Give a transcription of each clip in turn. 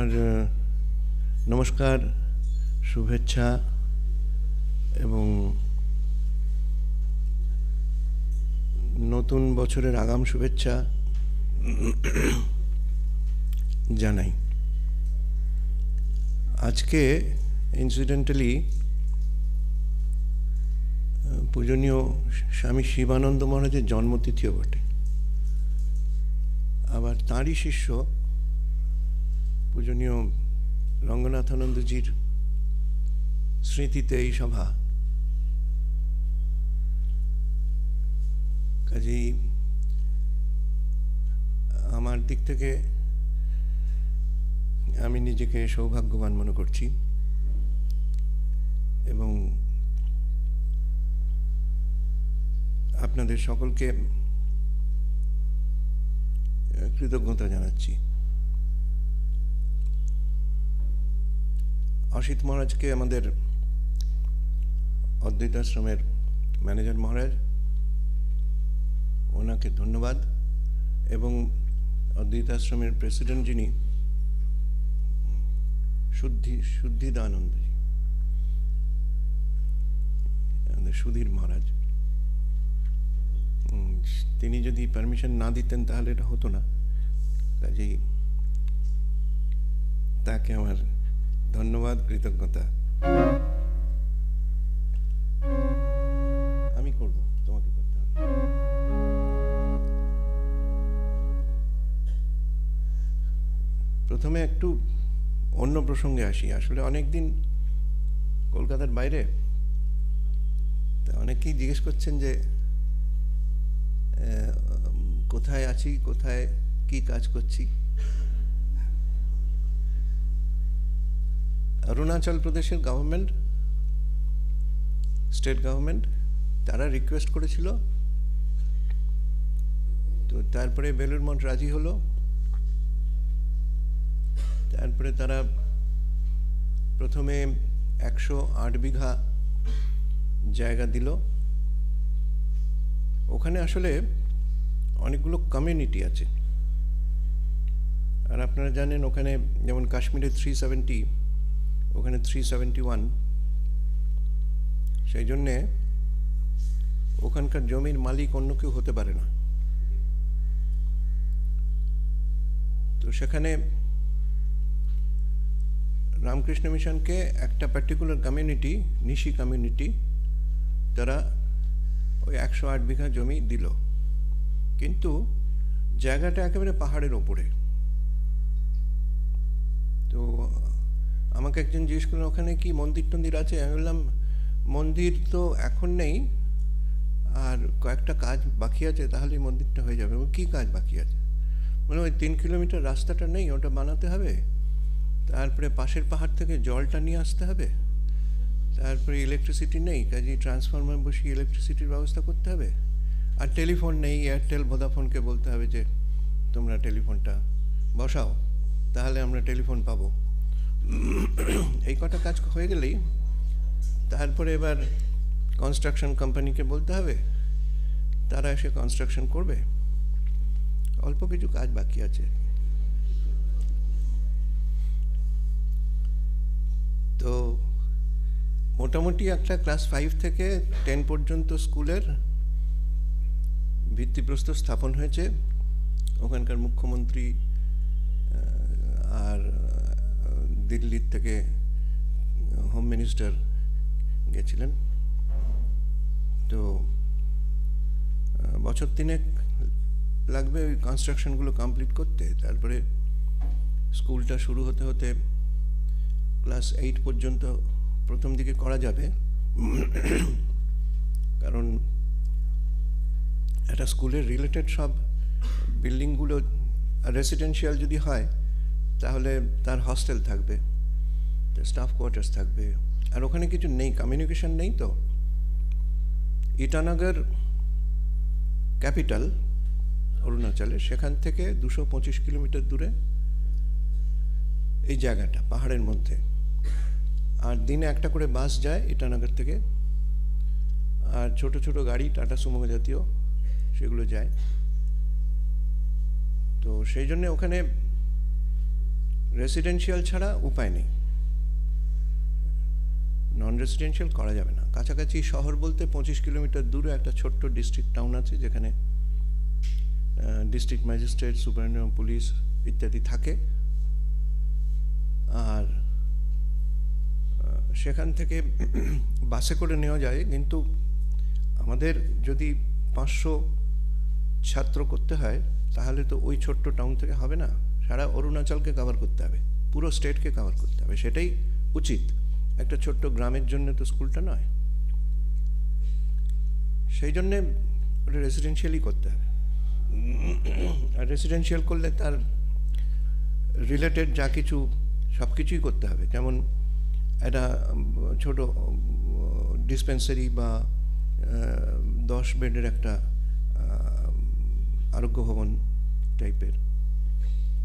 আমার নমস্কার, শুভেচ্ছা এবং নতুন বছরের আগাম শুভেচ্ছা জানাই। আজকে ইনসিডেন্টালি পূজনীয় স্বামী শিবানন্দ মহারাজের জন্মতিথিও বটে। আবার তাঁরই শিষ্য পূজনীয় রঙ্গনাথানন্দজির স্মৃতিতে এই সভা। কাজেই আমার দিক থেকে আমি নিজেকে সৌভাগ্যবান মনে করছি এবং আপনাদের সকলকে কৃতজ্ঞতা জানাচ্ছি। অসিত মহারাজকে, আমাদের অদ্বৈত আশ্রমের ম্যানেজার মহারাজ, ওনাকে ধন্যবাদ, এবং অদ্বৈত আশ্রমের প্রেসিডেন্ট যিনি শুদ্ধিদানন্দজি, আমাদের সুধীর মহারাজ, তিনি যদি পারমিশন না দিতেন তাহলে এটা হতো না। কাজেই তাকে আমার ধন্যবাদ, কৃতজ্ঞতা। আমি করব, তোমাকে করতে হবে। প্রথমে একটু অন্য প্রসঙ্গে আসি। আসলে অনেকদিন কলকাতার বাইরে, তা অনেকেই জিজ্ঞেস করছেন যে কোথায় আছি, কোথায় কি কাজ করছি। অরুণাচল প্রদেশের গভর্নমেন্ট, স্টেট গভর্নমেন্ট, তারা রিকোয়েস্ট করেছিল, তো তারপরে বেলুড় মঠ রাজি হলো। তারপরে তারা প্রথমে 108 বিঘা জায়গা দিল। ওখানে আসলে অনেকগুলো কমিউনিটি আছে, আর আপনারা জানেন ওখানে যেমন কাশ্মীরে 370, ওখানে 371, সেই জন্যে ওখানকার জমির মালিক অন্য কেউ হতে পারে না। তো সেখানে রামকৃষ্ণ মিশনকে একটা পার্টিকুলার কমিউনিটি, নিশি কমিউনিটি, তারা ওই 108 বিঘা জমি দিল, কিন্তু জায়গাটা একেবারে পাহাড়ের ওপরে। তো আমাকে একজন জিজ্ঞেস করলেন ওখানে কি মন্দির টন্দির আছে। আমি বললাম মন্দির তো এখন নেই, আর কয়েকটা কাজ বাকি আছে, তাহলেই মন্দিরটা হয়ে যাবে। কী কাজ বাকি আছে? মানে ওই 3 কিলোমিটার রাস্তাটা নেই, ওটা বানাতে হবে। তারপরে পাশের পাহাড় থেকে জলটা নিয়ে আসতে হবে। তারপরে ইলেকট্রিসিটি নেই, কাজেই ট্রান্সফরমার বসিয়ে ইলেকট্রিসিটির ব্যবস্থা করতে হবে। আর টেলিফোন নেই, এয়ারটেল ভোদাফোনকে বলতে হবে যে তোমরা টেলিফোনটা বসাও, তাহলে আমরা টেলিফোন পাবো। এই কটা কাজ হয়ে গেলেই তারপরে এবার কনস্ট্রাকশন কোম্পানিকে বলতে হবে, তারা এসে কনস্ট্রাকশন করবে। অল্প কিছু কাজ বাকি আছে। তো মোটামুটি একটা ক্লাস 5 থেকে 10 পর্যন্ত স্কুলের ভিত্তিপ্রস্তর স্থাপন হয়েছে। ওখানকার মুখ্যমন্ত্রী আর দিল্লির থেকে হোম মিনিস্টার গেছিলেন। তো বছর 3 লাগবে ওই কনস্ট্রাকশনগুলো কমপ্লিট করতে। তারপরে স্কুলটা শুরু হতে হতে ক্লাস 8 পর্যন্ত প্রথম দিকে করা যাবে, কারণ একটা স্কুলের রিলেটেড সব বিল্ডিংগুলো রেসিডেন্সিয়াল যদি হয় তাহলে তার হস্টেল থাকবে, স্টাফ কোয়ার্টার্স থাকবে, আর ওখানে কিছু নেই, কমিউনিকেশন নেই। তো ইটানগর ক্যাপিটাল অরুণাচলের, সেখান থেকে 225 কিলোমিটার দূরে এই জায়গাটা, পাহাড়ের মধ্যে। আর দিনে একটা করে বাস যায় ইটানগর থেকে, আর ছোট ছোট গাড়ি, টাটা সুমো জাতীয়, সেগুলো যায়। তো সেই জন্যে ওখানে রেসিডেন্সিয়াল ছাড়া উপায় নেই, নন রেসিডেন্সিয়াল করা যাবে না। কাছাকাছি শহর বলতে 25 কিলোমিটার দূরে একটা ছোট্ট ডিস্ট্রিক্ট টাউন আছে, যেখানে district magistrate, superintendent of police ইত্যাদি থাকে। আর সেখান থেকে বাসে করে নেওয়া যায়, কিন্তু আমাদের যদি 500 ছাত্র করতে হয় তাহলে তো ওই ছোট্ট টাউন থেকে হবে না, সারা অরুণাচলকে কভার করতে হবে, পুরো স্টেটকে কভার করতে হবে। সেটাই উচিত, একটা ছোট্ট গ্রামের জন্য তো স্কুলটা নয়। সেই জন্যে ওটা রেসিডেন্সিয়ালই করতে হবে। আর রেসিডেন্সিয়াল করলে তার রিলেটেড যা কিছু সব কিছুই করতে হবে, যেমন একটা ছোট ডিসপেন্সারি বা 10 বেডের একটা আরোগ্য ভবন টাইপের,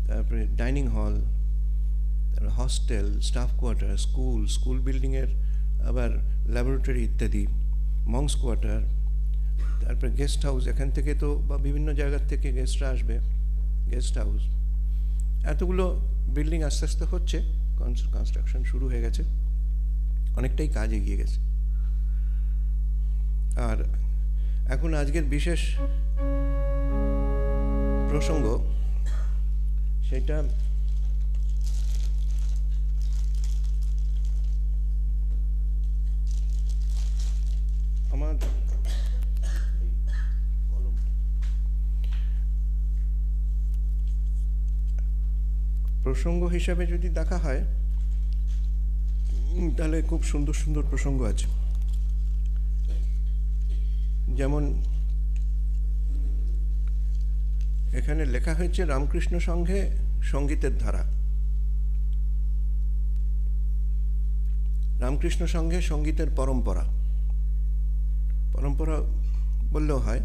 তারপরে ডাইনিং হল, তারপরে হস্টেল, স্টাফ কোয়ার্টার, স্কুল বিল্ডিংয়ের আবার ল্যাবরেটরি ইত্যাদি, মংস কোয়ার্টার, তারপরে গেস্ট হাউস, এখান থেকে তো বা বিভিন্ন জায়গার থেকে গেস্টরা আসবে, গেস্ট হাউস, এতগুলো বিল্ডিং আস্তে আস্তে হচ্ছে, কনস্ট্রাকশন শুরু হয়ে গেছে, অনেকটাই কাজ এগিয়ে গেছে। আর এখন আজকের বিশেষ প্রসঙ্গ, সেটা আমার প্রসঙ্গ হিসাবে যদি দেখা হয় তাহলে খুব সুন্দর সুন্দর প্রসঙ্গ আছে। যেমন এখানে লেখা হয়েছে রামকৃষ্ণ সংঘে সঙ্গীতের ধারা। রামকৃষ্ণ সংঘে সঙ্গীতের পরম্পরা বললেও হয়।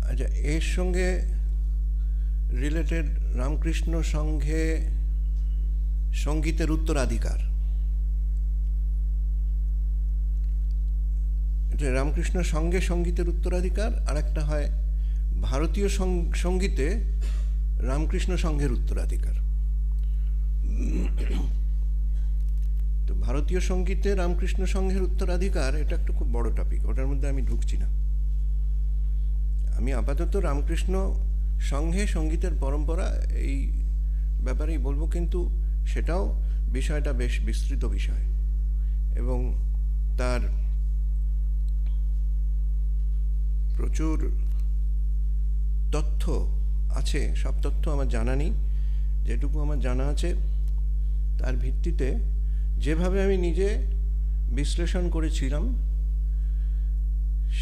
আচ্ছা, এর সঙ্গে রিলেটেড রামকৃষ্ণ সংঘে সঙ্গীতের উত্তরাধিকার, রামকৃষ্ণ সংঘে সঙ্গীতের উত্তরাধিকার, আর একটা হয় ভারতীয় সঙ্গীতে রামকৃষ্ণ সংঘের উত্তরাধিকার। তো ভারতীয় সঙ্গীতে রামকৃষ্ণ সংঘের উত্তরাধিকার, এটা একটা খুব বড় টপিক, ওটার মধ্যে আমি ঢুকছি না। আমি আপাতত রামকৃষ্ণ সংঘে সঙ্গীতের পরম্পরা এই ব্যাপারেই বলবো, কিন্তু সেটাও বিষয়টা বেশ বিস্তৃত বিষয় এবং তার প্রচুর তথ্য আছে। সব তথ্য আমার জানা নেই, যেটুকু আমার জানা আছে তার ভিত্তিতে যেভাবে আমি নিজে বিশ্লেষণ করেছিলাম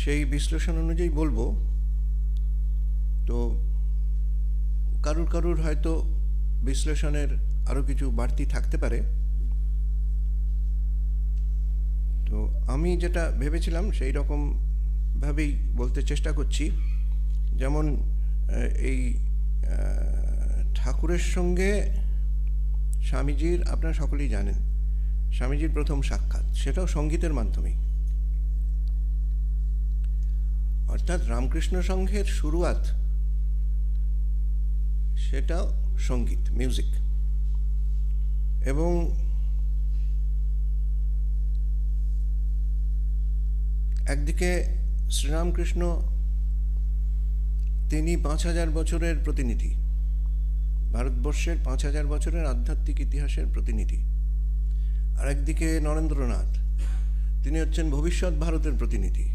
সেই বিশ্লেষণ অনুযায়ী বলবো। তো কারুর হয়তো বিশ্লেষণের আরও কিছু বাড়তি থাকতে পারে। তো আমি যেটা ভেবেছিলাম সেই রকমভাবেই বলতে চেষ্টা করছি। যেমন এই ঠাকুরের সঙ্গে স্বামীজির, আপনারা সকলেই জানেন, স্বামীজির প্রথম সাক্ষাৎ সেটাও সঙ্গীতের মাধ্যমেই, অর্থাৎ রামকৃষ্ণ সংঘের শুরুয়াত সেটাও সঙ্গীত, মিউজিক। এবং একদিকে শ্রীরামকৃষ্ণ তিনি 5000 বছরের প্রতিনিধি, ভারতবর্ষের 5000 বছরের আধ্যাত্মিক ইতিহাসের প্রতিনিধি। আর একদিকে নরেন্দ্রনাথ, তিনি হচ্ছেন ভবিষ্যৎ ভারতের প্রতিনিধি।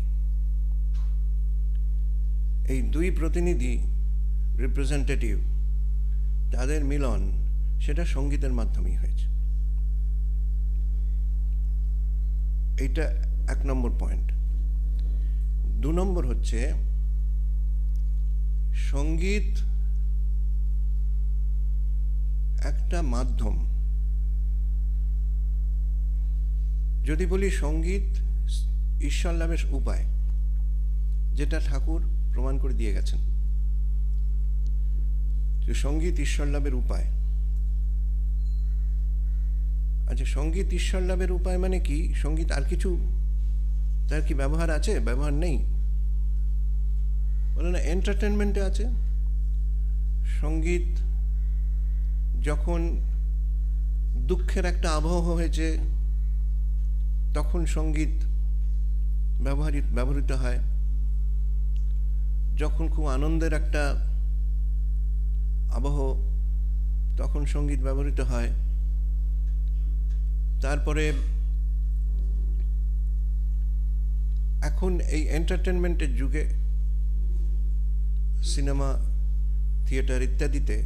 এই দুই প্রতিনিধি, রিপ্রেজেন্টেটিভ, তাদের মিলন সেটা সঙ্গীতের মাধ্যমেই হয়েছে। এইটা 1 নম্বর পয়েন্ট। 2 নম্বর হচ্ছে সঙ্গীত একটা মাধ্যম। যদি বলি সঙ্গীত ঈশ্বর লাভের উপায়, যেটা ঠাকুর প্রমাণ করে দিয়ে গেছেন যে সঙ্গীত ঈশ্বর লাভের উপায়। আচ্ছা, সঙ্গীত ঈশ্বর লাভের উপায় মানে কি? সঙ্গীত আর কিছু তার কি ব্যবহার আছে? ব্যবহার নেই বলে না, এন্টারটেনমেন্টে আছে। সঙ্গীত যখন দুঃখের একটা আবহ হয়েছে তখন সঙ্গীত ব্যবহৃত হয়, যখন খুব আনন্দের একটা আবহ তখন সঙ্গীত ব্যবহৃত হয়। তারপরে এখন এই এন্টারটেনমেন্টের যুগে সিনেমা, থিয়েটার ইত্যাদিতে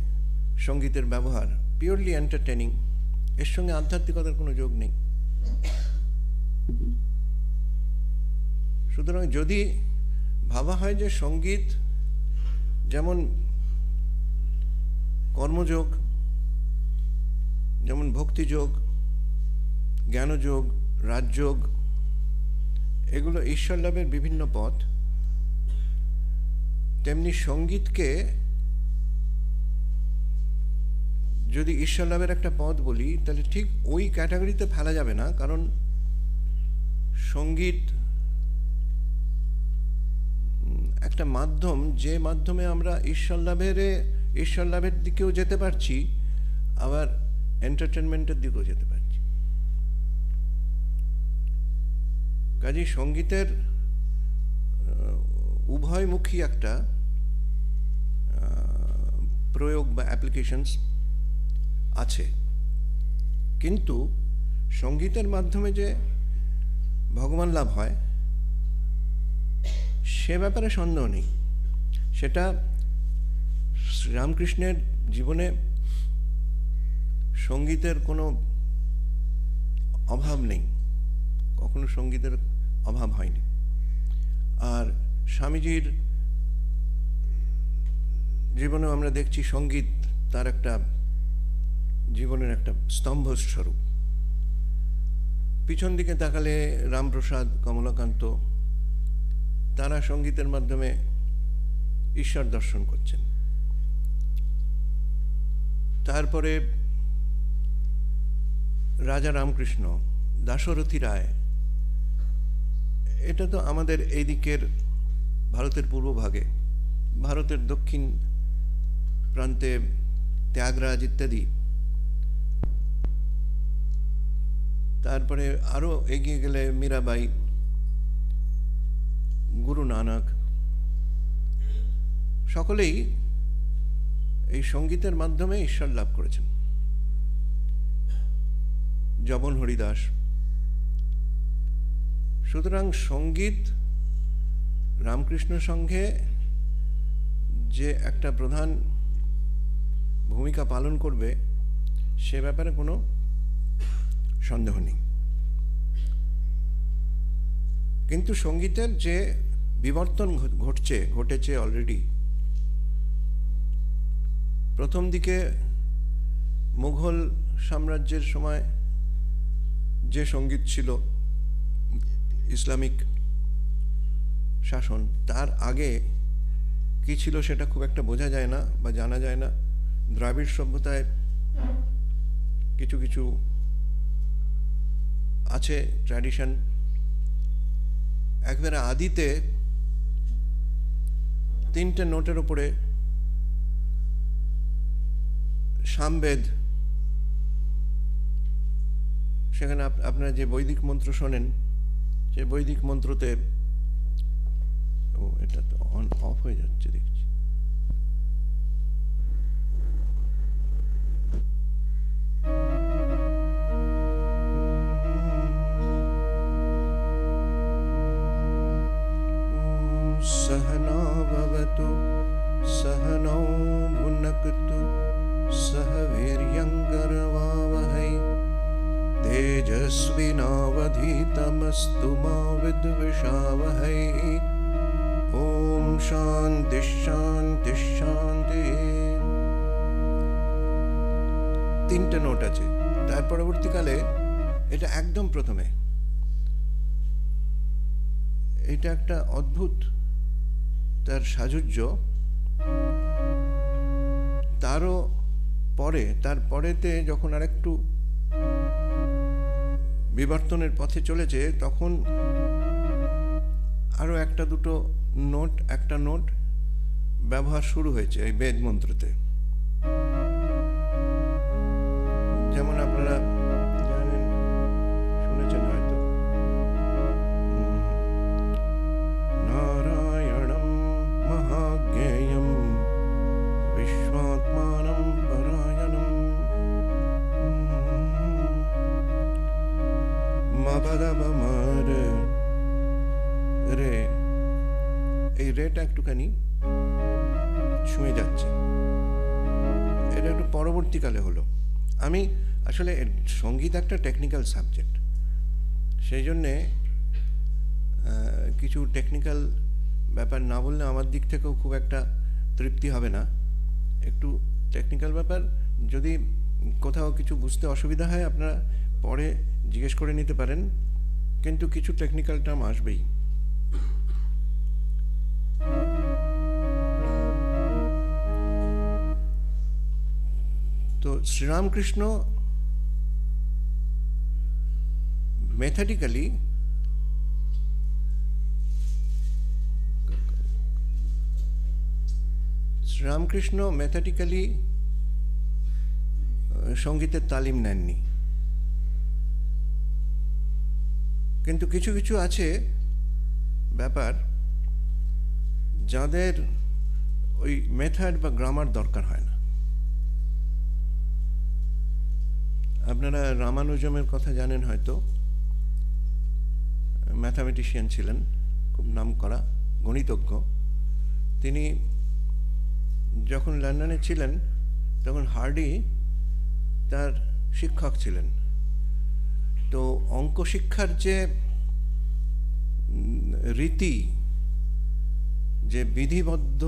সঙ্গীতের ব্যবহার পিওরলি এন্টারটেনিং, এর সঙ্গে আধ্যাত্মিকতার কোনো যোগ নেই। সুতরাং যদি ভাবা হয় যে সঙ্গীত যেমন কর্মযোগ, যেমন ভক্তিযোগ, জ্ঞানযোগ, রাজযোগ, এগুলো ঈশ্বর লাভের বিভিন্ন পথ, তেমনি সঙ্গীতকে যদি ঈশ্বর লাভের একটা পথ বলি তাহলে ঠিক ওই ক্যাটাগরিতে ফেলা যাবে না, কারণ সঙ্গীত একটা মাধ্যম, যে মাধ্যমে আমরা ঈশ্বর লাভের দিকেও যেতে পারছি, আবার এন্টারটেনমেন্টের দিকেও যেতে পারছি। কাজেই সঙ্গীতের উভয়মুখী একটা প্রয়োগ বা অ্যাপ্লিকেশনস আছে, কিন্তু সঙ্গীতের মাধ্যমে যে ভগবান লাভ হয় সে ব্যাপারে সন্দেহ নেই। সেটা শ্রীরামকৃষ্ণের জীবনে সঙ্গীতের কোনো অভাব নেই, কখনো সঙ্গীতের অভাব হয়নি। আর স্বামীজির জীবনেও আমরা দেখছি সঙ্গীত তার একটা জীবনের একটা স্তম্ভস্বরূপ। পিছন দিকে তাকালে রামপ্রসাদ, কমলাকান্ত, তারা সঙ্গীতের মাধ্যমে ঈশ্বর দর্শন করছেন। তারপরে রাজা রামকৃষ্ণ, দাশরথী রায়, এটা তো আমাদের এই দিকের ভারতের পূর্বভাগে, ভারতের দক্ষিণ প্রান্তে ত্যাগরাজ ইত্যাদি। তারপরে আরও এগিয়ে গেলে মীরাবাই, গুরু নানক, সকলেই এই সঙ্গীতের মাধ্যমে ঈশ্বর লাভ করেছেন। জবন হরিদাস। সুতরাং সঙ্গীত রামকৃষ্ণ সংঘে যে একটা প্রধান ভূমিকা পালন করবে সে ব্যাপারে কোনো সন্দেহ নেই। কিন্তু সঙ্গীতের যে বিবর্তন ঘটেছে অলরেডি, প্রথম দিকে মুঘল সাম্রাজ্যের সময় যে সঙ্গীত ছিল, ইসলামিক শাসন, তার আগে কি ছিল সেটা খুব একটা বোঝা যায় না বা জানা যায় না। দ্রাবিড় সভ্যতায় কিছু কিছু আছে ট্র্যাডিশন। একবারে আদিতে 3টে নোটের উপরে সামবেদ, সেখানে আপনারা যে বৈদিক মন্ত্র শোনেন, সে বৈদিক মন্ত্রতে, ও এটা তো অন অফ হয়ে যাচ্ছে দেখছি, सहना भवतु सहनौ भुनक्तु सह वीर्यङ्करवावहै तेजस्विनावधीतमस्तु मा विद्विषावहै। ओम शांति शांति शांति। 3টে নোট আছে। তার পরবর্তীকালে এটা একদম প্রথমে, এটা একটা অদ্ভুত তার সাজুজ্য। তারও পরে, তার পরেতে যখন আরেকটু বিবর্তনের পথে চলেছে, তখন আরও একটা নোট ব্যবহার শুরু হয়েছে এই বেদ মন্ত্রতে। রেটা একটুখানি ছুঁয়ে যাচ্ছে। এটা একটু পরবর্তীকালে হলো। আমি আসলে সঙ্গীত একটা টেকনিক্যাল সাবজেক্ট, সেই জন্যে কিছু টেকনিক্যাল ব্যাপার না বললে আমার দিক থেকেও খুব একটা তৃপ্তি হবে না। একটু টেকনিক্যাল ব্যাপার, যদি কোথাও কিছু বুঝতে অসুবিধা হয় আপনারা পরে জিজ্ঞেস করে নিতে পারেন, কিন্তু কিছু টেকনিক্যাল টার্ম আসবেই। তো শ্রীরামকৃষ্ণ মেথডিক্যালি সঙ্গীতের তালিম নেননি, কিন্তু কিছু কিছু আছে ব্যাপার যাদের ওই মেথড বা গ্রামার দরকার হয় না। আপনারা রামানুজমের কথা জানেন হয়তো, ম্যাথামেটিশিয়ান ছিলেন, খুব নামকরা গণিতজ্ঞ। তিনি যখন লন্ডনে ছিলেন তখন হার্ডি তার শিক্ষক ছিলেন। তো অঙ্ক শিক্ষার যে রীতি, যে বিধিবদ্ধ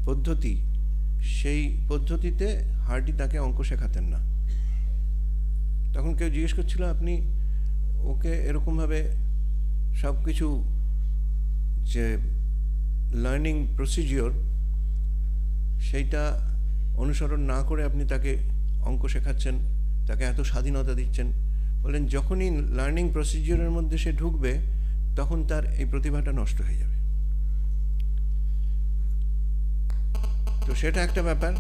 পদ্ধতি, সেই পদ্ধতিতে হার্ডি তাকে অঙ্ক শেখাতেন না। তখন কেউ জিজ্ঞেস করছিল, আপনি ওকে এরকমভাবে সব কিছু যে লার্নিং প্রসিজিওর সেইটা অনুসরণ না করে আপনি তাকে অঙ্ক শেখাচ্ছেন, তাকে এত স্বাধীনতা দিচ্ছেন। বলেন, যখনই লার্নিং প্রসিজিওরের মধ্যে সে ঢুকবে তখন তার এই প্রতিভাটা নষ্ট হয়ে যাবে। তো সেটা একটা ব্যাপার।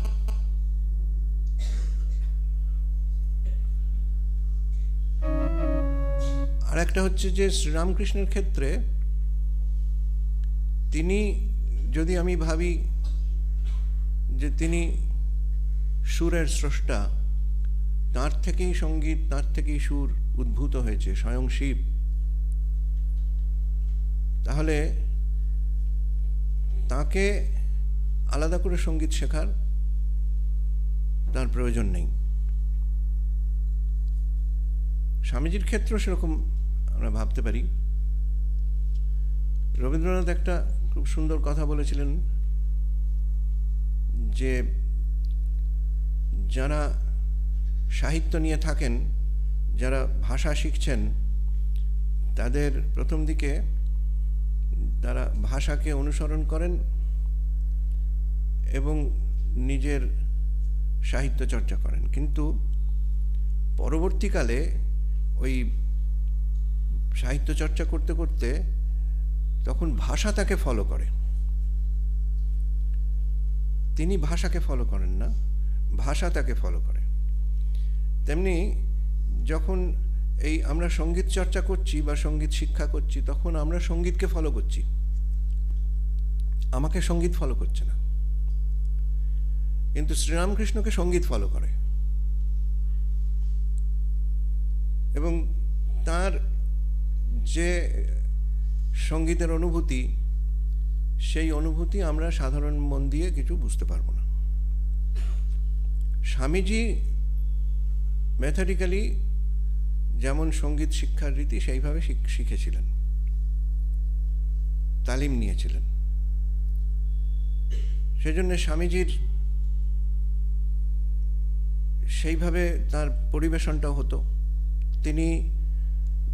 আর একটা হচ্ছে যে শ্রীরামকৃষ্ণের ক্ষেত্রে তিনি, যদি আমি ভাবি যে তিনি সুরের স্রষ্টা, তার থেকেই সঙ্গীত, তার থেকেই সুর উদ্ভূত হয়েছে, স্বয়ং শিব, তাহলে তাকে আলাদা করে সঙ্গীত শেখার তার প্রয়োজন নেই। স্বামীজির ক্ষেত্রেও সেরকম আমরা ভাবতে পারি। রবীন্দ্রনাথ একটা খুব সুন্দর কথা বলেছিলেন যে যারা সাহিত্য নিয়ে থাকেন, যারা ভাষা শিখছেন, তাদের প্রথম দিকে তারা ভাষাকে অনুসরণ করেন এবং নিজের সাহিত্য চর্চা করেন, কিন্তু পরবর্তীকালে ওই সাহিত্য চর্চা করতে করতে তখন ভাষা তাকে ফলো করে। তিনি ভাষাকে ফলো করেন না, ভাষা তাকে ফলো করে। তেমনি যখন এই আমরা সঙ্গীত চর্চা করছি বা সঙ্গীত শিক্ষা করছি, তখন আমরা সঙ্গীতকে ফলো করছি, আমাকে সঙ্গীত ফলো করছে না। কিন্তু শ্রীরামকৃষ্ণকে সঙ্গীত ফলো করে, এবং তার যে সঙ্গীতের অনুভূতি, সেই অনুভূতি আমরা সাধারণ মন দিয়ে কিছু বুঝতে পারবো না। স্বামীজি মেথডিক্যালি যেমন সঙ্গীত শিক্ষার রীতি সেইভাবে শিখেছিলেন, তালিম নিয়েছিলেন। সেজন্য স্বামীজির সেইভাবে তার পরিবেশনটাও হতো। তিনি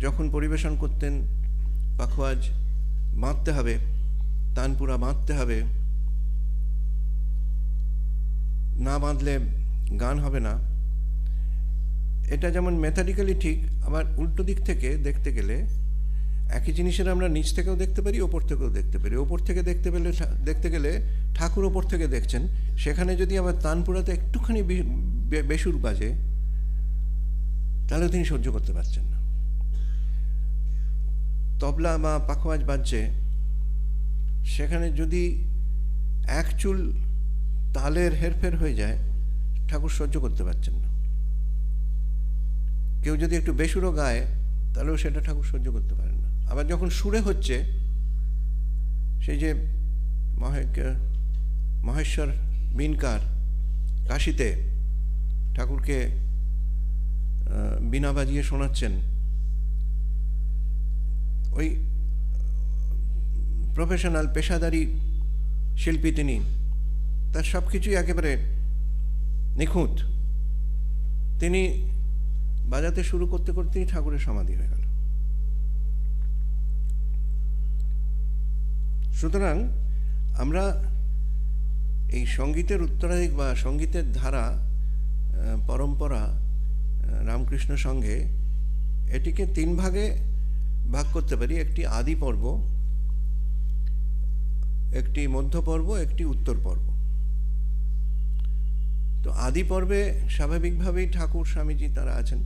যখন পরিবেশন করতেন, পাখোয়াজ বাঁধতে হবে, তানপুরা বাঁধতে হবে, না বাঁধলে গান হবে না, এটা যেমন মেথডিক্যালি ঠিক, আবার উল্টো দিক থেকে দেখতে গেলে একই জিনিসের আমরা নিচ থেকেও দেখতে পারি, ওপর থেকেও দেখতে পারি। ওপর থেকে দেখতে গেলে ঠাকুর ওপর থেকে দেখছেন, সেখানে যদি আবার তানপুরাতে একটুখানি বেসুর বাজে, তাহলে তিনি সহ্য করতে পারছেন না। তবলা বা পাখোয়াজ বাজছে, সেখানে যদি এক চুল তালের হেরফের হয়ে যায়, ঠাকুর সহ্য করতে পারছেন না। কেউ যদি একটু বেসুরও গায়, তাহলেও সেটা ঠাকুর সহ্য করতে পারেন না। আবার যখন সুরে হচ্ছে, সেই যে মহেশ্বর বিনকার কাশিতে ঠাকুরকে বীণা বাজিয়ে শোনাচ্ছেন, ওই প্রফেশনাল পেশাদারি শিল্পী তিনি, তার সব কিছুই একেবারে নিখুঁত। তিনি বাজাতে শুরু করতে করতেই ঠাকুরের সমাধি হয়ে গেল। সুতরাং আমরা এই সঙ্গীতের উত্তরাধিক বা সঙ্গীতের ধারা, পরম্পরা, রামকৃষ্ণ সঙ্ঘে এটিকে 3 ভাগে ভাগ করতে পারি। একটি আদি পর্ব, একটি মধ্য পর্ব, একটি উত্তর পর্ব। তো আদি পর্বে স্বাভাবিকভাবেই ঠাকুর স্বামীজি তারা আছেন।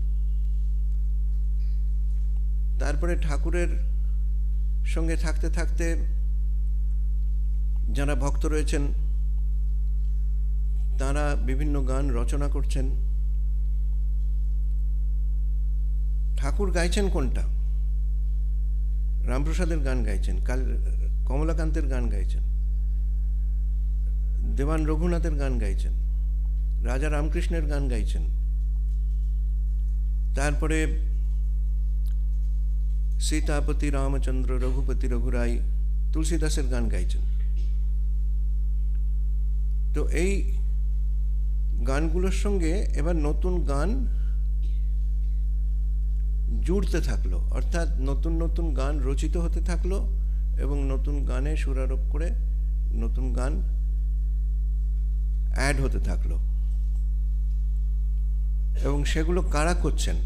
তারপরে ঠাকুরের সঙ্গে থাকতে থাকতে যারা ভক্ত রয়েছেন তারা বিভিন্ন গান রচনা করছেন। ঠাকুর গাইছেন কোনটা? রামপ্রসাদের গান গাইছেন, কমলাকান্তের গান গাইছেন, দেওয়ান রঘুনাথের গান গাইছেন, রাজা রামকৃষ্ণের গান গাইছেন, তারপরে সীতাপতি রামচন্দ্র, রঘুপতি রঘুরাই, তুলসীদাসের গান গাইছেন। তো এই গানগুলোর সঙ্গে এবার নতুন গান জুড়তে থাকলো, অর্থাৎ নতুন নতুন গান রচিত হতে থাকলো এবং নতুন গানে সুরারোপ করে নতুন গান অ্যাড হতে থাকলো। এবং সেগুলো কারা করছেন?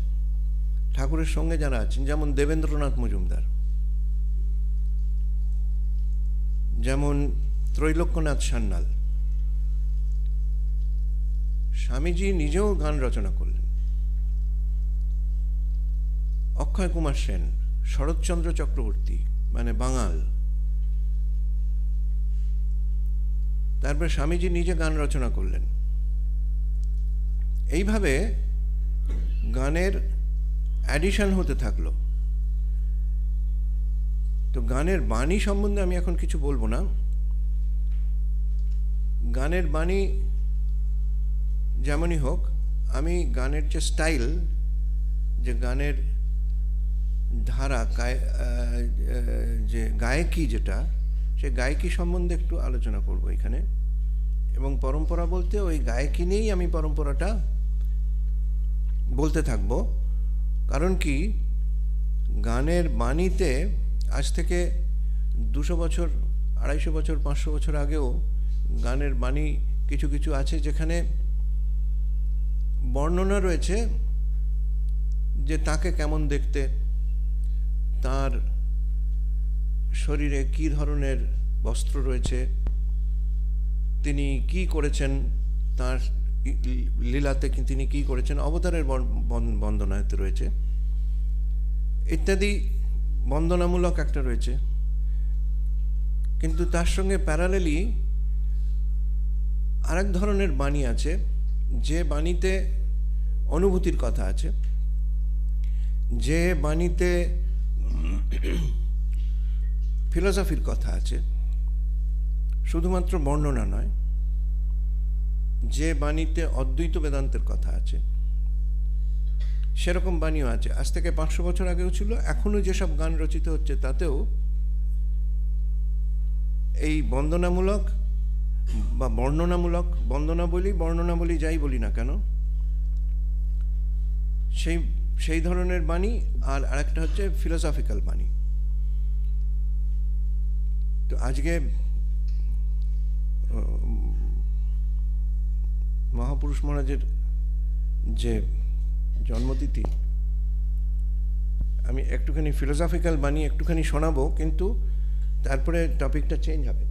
ঠাকুরের সঙ্গে যারা আছেন, যেমন দেবেন্দ্রনাথ মজুমদার, যেমন ত্রৈলোক্যনাথ সান্যাল। স্বামীজি নিজেও গান রচনা করলেন। অক্ষয় কুমার সেন, শরৎচন্দ্র চক্রবর্তী মানে বাঙাল। তারপরে স্বামীজি নিজে গান রচনা করলেন। এইভাবে গানের অ্যাডিশন হতে থাকলো। তো গানের বাণী সম্বন্ধে আমি এখন কিছু বলবো না। গানের বাণী যেমনই হোক, আমি গানের যে স্টাইল, যে গানের ধারা, যে গায়কী, যেটা সে গায়কী সম্বন্ধে একটু আলোচনা করব এখানে। এবং পরম্পরা বলতে ওই গায়কী নিয়েই আমি পরম্পরাটা বলতে থাকবো। কারণ কি, গানের বাণীতে আজ থেকে 200 বছর, 250 বছর, 500 বছর আগেও গানের বাণী কিছু কিছু আছে যেখানে বর্ণনা রয়েছে যে তাকে কেমন দেখতে, তার শরীরে কি ধরনের বস্ত্র রয়েছে, তিনি কি করেছেন, তার লীলাতে তিনি কি করেছেন, অবতারের বন্দনাতে রয়েছে ইত্যাদি। বন্দনামূলক একটা রয়েছে, কিন্তু তার সঙ্গে প্যারালেলি আরেক ধরনের বাণী আছে, যে বাণীতে অনুভূতির কথা আছে, যে বাণীতে ফিলসফির কথা আছে, শুধুমাত্র বর্ণনা নয়, যে বাণীতে অদ্বৈত বেদান্তের কথা আছে, সেরকম বাণীও আছে। আজ থেকে 500 বছর আগেও ছিল, এখনো যেসব গান রচিত হচ্ছে তাতেও এই বন্দনামূলক বা বর্ণনামূলক, বন্দনা বলি, বর্ণনা বলি, যাই বলি না কেন, সেই ধরনের বাণী। আর আরেকটা হচ্ছে ফিলোসফিক্যাল বাণী। তো আজকে মহাপুরুষ মহারাজের যে জন্মতিথি, আমি একটুখানি ফিলোসফিক্যাল বাণী একটুখানি শোনাবো, কিন্তু তারপরে টপিকটা চেঞ্জ হবে।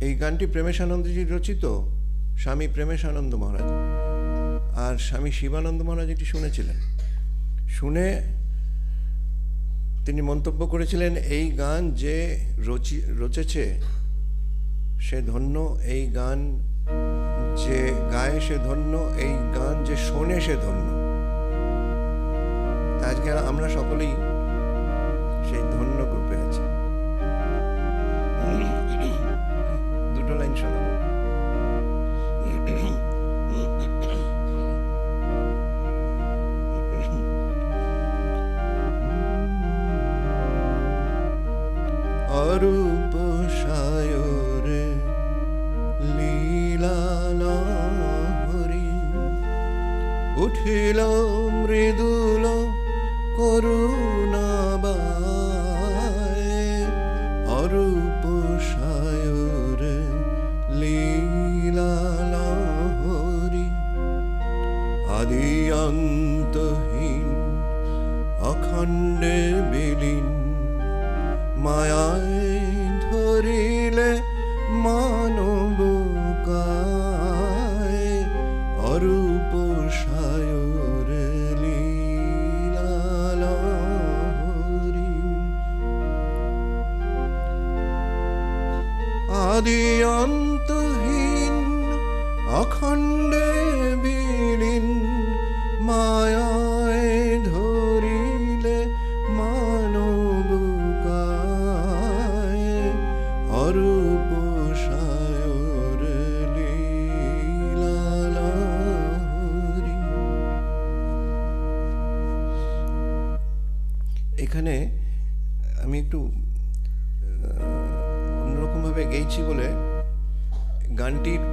এই গানটি প্রেমেশানন্দজির রচিত, স্বামী প্রেমেশানন্দ মহারাজ। আর স্বামী শিবানন্দ মহারাজ এটি শুনেছিলেন। শুনে তিনি মন্তব্য করেছিলেন, এই গান যে রচেছে সে ধন্য, এই গান যে গায় সে ধন্য, এই গান যে শোনে সে ধন্য। আজকে আমরা সকলেই সেই ধন্য গ্রুপে আছি। দুটো লাইন শোনাবো। অরূপ সায়রে লীলা লহরী, উঠিল মৃদুল করুণা বায়। অরূপ সায়রে লীলা লহরী, আদি অন্তহীন অখণ্ডে বিলীন, মায়ায় ধরিলে মানব কায়। অরূপ সায়রে লীলা লহরী, আদি অন্তহীন অখণ্ডে বিলীন, মায়ায় ধরিলে মানব কায়। অরূপ সায়রে লীলা লহরী। এখানে আমি একটু অন্যরকমভাবে গেয়েছি বলে গানটির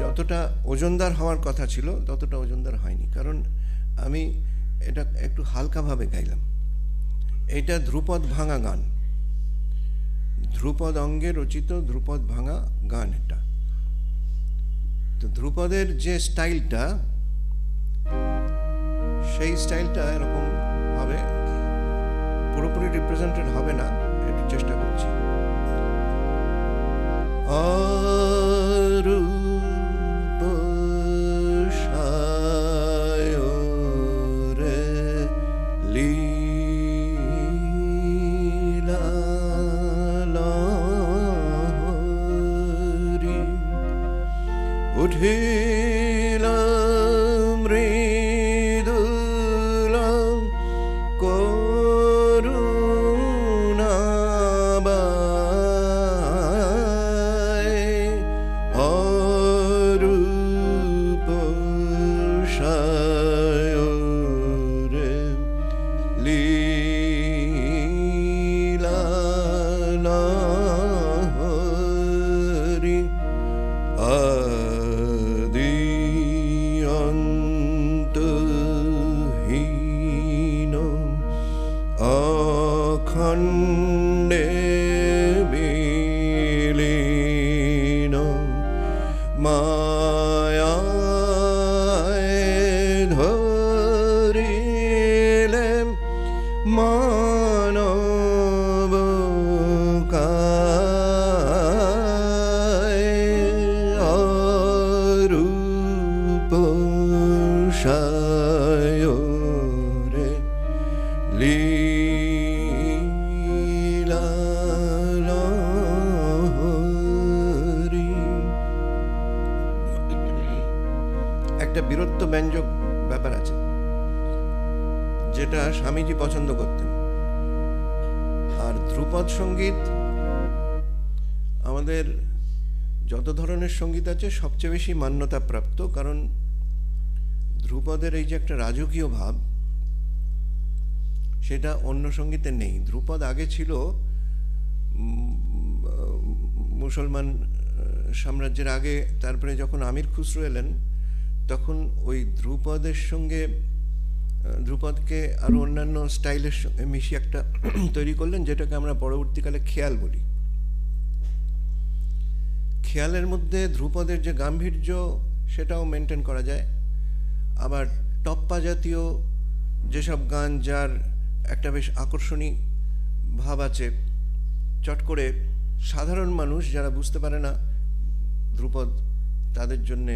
যতটা ওজনদার হওয়ার কথা ছিল ততটা ওজনদার হয়নি, কারণ আমি এটা একটু হালকাভাবে গাইলাম। এটা ধ্রুপদ ভাঙা গান, ধ্রুপদ অঙ্গে রচিত ধ্রুপদ ভাঙা গান এটা। তো ধ্রুপদের যে স্টাইলটা, সেই স্টাইলটা এরকম হবে, পুরোপুরি রিপ্রেজেন্টেড হবে না, একটু চেষ্টা করছি। অরূপ সায়রে লীলা লহরী, উঠিল মৃদুল করুণা বায়। অরূপ সায়রে লীলা লহরী, আদি অন্তহীন অখণ্ডে বিলীন, মায়ায় ধরিলে মানব কায়। অরূপ সায়রে লীলা লহরী। একটা বীরত্ব ব্যঞ্জক ব্যাপার আছে যেটা স্বামীজি পছন্দ করতেন। আর ধ্রুপদ সঙ্গীত আমাদের যত ধরনের সঙ্গীত আছে সবচেয়ে বেশি মান্যতা প্রাপ্ত, কারণ ধ্রুপদের এই যে একটা রাজকীয় ভাব, সেটা অন্য সঙ্গীতে নেই। ধ্রুপদ আগে ছিল মুসলমান সাম্রাজ্যের আগে, তারপরে যখন আমির খুসরো এলেন তখন ওই ধ্রুপদের সঙ্গে ধ্রুপদকে আরও অন্যান্য স্টাইলের সঙ্গে মিশিয়ে একটা তৈরি করলেন, যেটাকে আমরা পরবর্তীকালে খেয়াল বলি। খেয়ালের মধ্যে ধ্রুপদের যে গাম্ভীর্য সেটাও মেনটেন করা যায়, আবার টপ্পা জাতীয় যেসব গান যার একটা বেশ আকর্ষণীয় ভাব আছে, চট করে সাধারণ মানুষ যারা বুঝতে পারে না ধ্রুপদ, তাদের জন্যে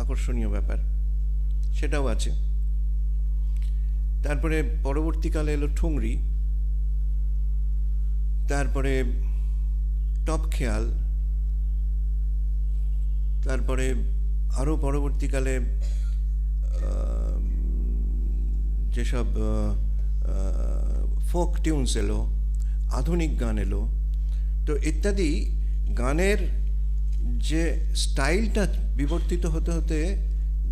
আকর্ষণীয় ব্যাপার। সেটাও আছে। তারপরে পরবর্তীকালে এলো ঠুংরি, তারপরে টপ খেয়াল, তারপরে আরও পরবর্তীকালে যেসব ফোক টিউনস এলো, আধুনিক গান এলো, তো ইত্যাদি গানের যে স্টাইলটা বিবর্তিত হতে হতে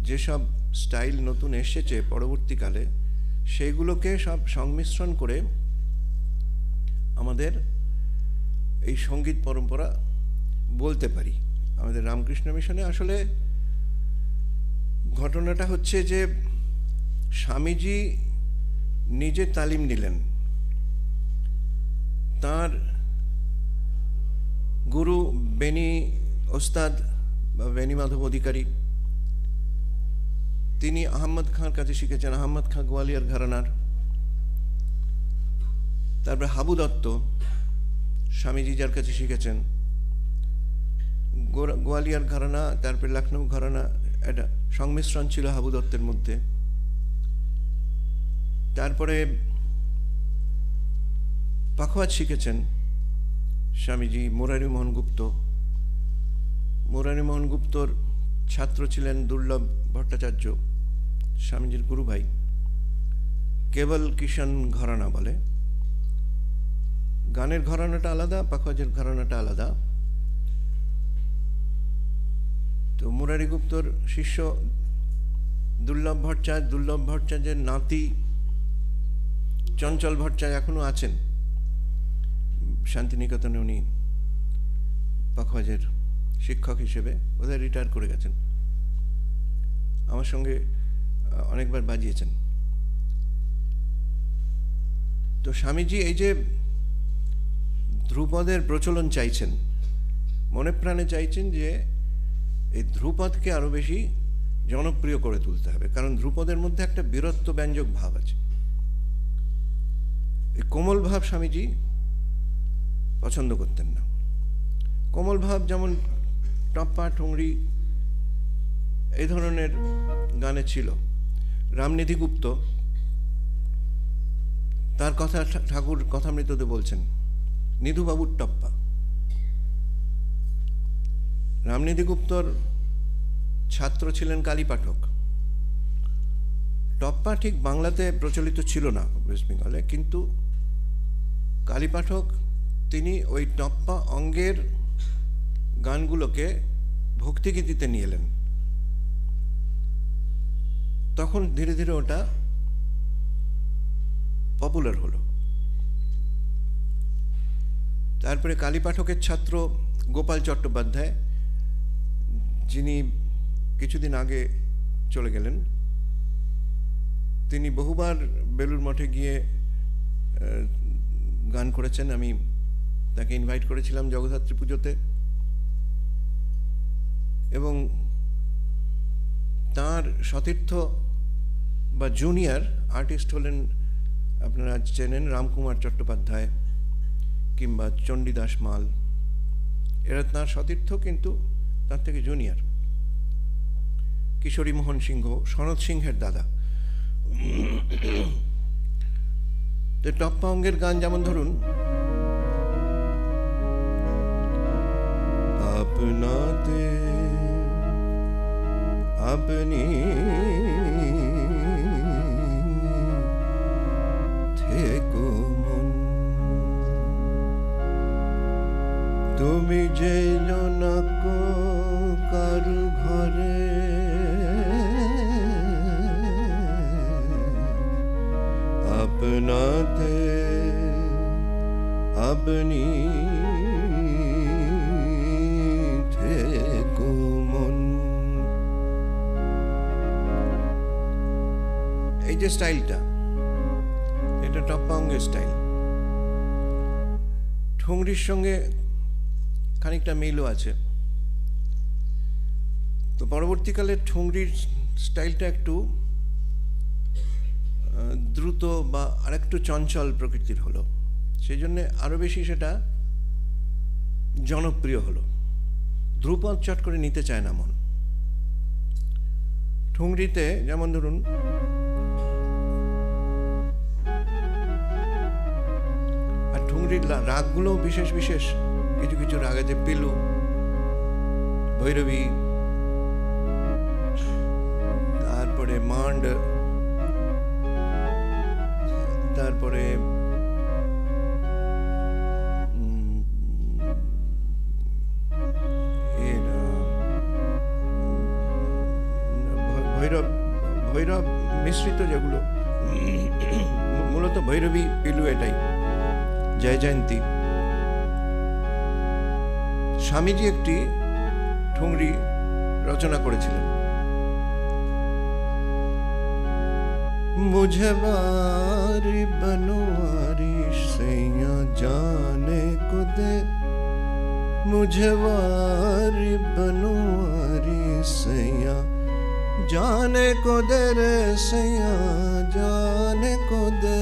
যেসব স্টাইল নতুন এসেছে পরবর্তীকালে, সেইগুলোকে সব সংমিশ্রণ করে আমাদের এই সঙ্গীত পরম্পরা বলতে পারি। আমাদের রামকৃষ্ণ মিশনে আসলে ঘটনাটা হচ্ছে যে স্বামীজি নিজে তালিম নিলেন, তার গুরু বেনি ওস্তাদ বা বেনি মাধব অধিকারী, তিনি আহমদ খাঁর কাছে শিখেছেন, আহমদ খাঁ গোয়ালিয়র ঘরানার। তারপরে হাবু দত্ত স্বামীজি যার কাছে শিখেছেন, গোয়ালিয়র ঘরানা, তারপরে লখনৌ ঘরানা, একটা সংমিশ্রণ ছিল হাবু দত্তের মধ্যে। তারপরে পাখোয়াজ শিখেছেন স্বামীজি মুরারি মোহন গুপ্ত। মুরারি মোহন গুপ্তর ছাত্র ছিলেন দুর্লভ ভট্টাচার্য, স্বামীজির গুরু ভাই। কেবল কিষণ ঘরানা বলে, গানের ঘরানাটা আলাদা, পাখোয়াজের ঘরানাটা আলাদা। তো মুরারি গুপ্তর শিষ্য দুর্লভ ভট্টাচার্যের নাতি চঞ্চল ভট্টাচার্য এখনো আছেন শান্তিনিকেতনে, উনি পাখোয়াজের শিক্ষক হিসেবে, বোধহয় রিটায়ার করে গেছেন, আমার সঙ্গে অনেকবার বাজিয়েছেন। তো স্বামীজি এই যে ধ্রুপদের প্রচলন চাইছেন, মনে প্রাণে চাইছেন যে এই ধ্রুপদকে আরো বেশি জনপ্রিয় করে তুলতে হবে, কারণ ধ্রুপদের মধ্যে একটা বীরত্ব ব্যঞ্জক ভাব আছে। এই কোমল ভাব স্বামীজি পছন্দ করতেন না। কোমল ভাব যেমন টপ্পা, ঠুংরি এই ধরনের গানে ছিল। রামনিধি গুপ্ত তার কথা ঠাকুর কথামৃততে বলছেন, নিধুবাবুর টপ্পা। রামনিধি গুপ্তর ছাত্র ছিলেন কালী পাঠক। টপ্পা ঠিক বাংলাতে প্রচলিত ছিল না ওয়েস্ট বেঙ্গলে, কিন্তু কালী পাঠক তিনি ওই টপ্পা অঙ্গের গানগুলোকে ভক্তিগীতিতে নিয়ে এলেন। তখন ধীরে ধীরে ওটা পপুলার হলো। তারপরে কালী পাঠকের ছাত্র গোপাল চট্টোপাধ্যায়, যিনি কিছুদিন আগে চলে গেলেন, তিনি বহুবার বেলুড় মঠে গিয়ে গান করেছেন। আমি তাকে ইনভাইট করেছিলাম জগদ্ধাত্রী পুজোতে, এবং তার সতীর্থ বা জুনিয়র আর্টিস্ট হলেন, আপনারা চেনেন, রামকুমার চট্টোপাধ্যায় কিংবা চণ্ডীদাস মাল, এরা তাঁর সতীর্থ কিন্তু তার থেকে জুনিয়র। কিশোরী মোহন সিংহ সনৎ সিংহের দাদা। তো টপ্পা অঙ্গের গান যেমন ধরুন, আপনাতে আপনি থেকো মন, তুমি যে জনক কারু ঘরে, আপনাতে আপনি থেকো মন। এই যে স্টাইলটা, এটা টপ্পা অঙ্গের স্টাইল। ঠুংরির সঙ্গে খানিকটা মিলও আছে। তো পরবর্তীকালে ঠুংরির স্টাইলটা একটু দ্রুত বা আরেকটু চঞ্চল প্রকৃতির হলো, সেই জন্যে আরো বেশি সেটা জনপ্রিয় হলো। ধ্রুপদ চট করে নিতে চায় না মন। ঠুংরিতে যেমন ধরুন আর ঠুংরির রাগগুলো বিশেষ বিশেষ কিছু কিছু রাগ আছে, পিলু, ভৈরবী, তারপরে মান্ড, তারপরে ভৈরব মিশ্রিত যেগুলো, মূলত ভৈরবী, পিলু, এটাই জয় জয়ন্তী। স্বামীজি একটি ঠুংরি রচনা করেছিলেন। मुझे वारी बनवारी सैया जाने को दे, मुझे वारी बनवारी सैया जाने को दे रे सैया जाने को दे,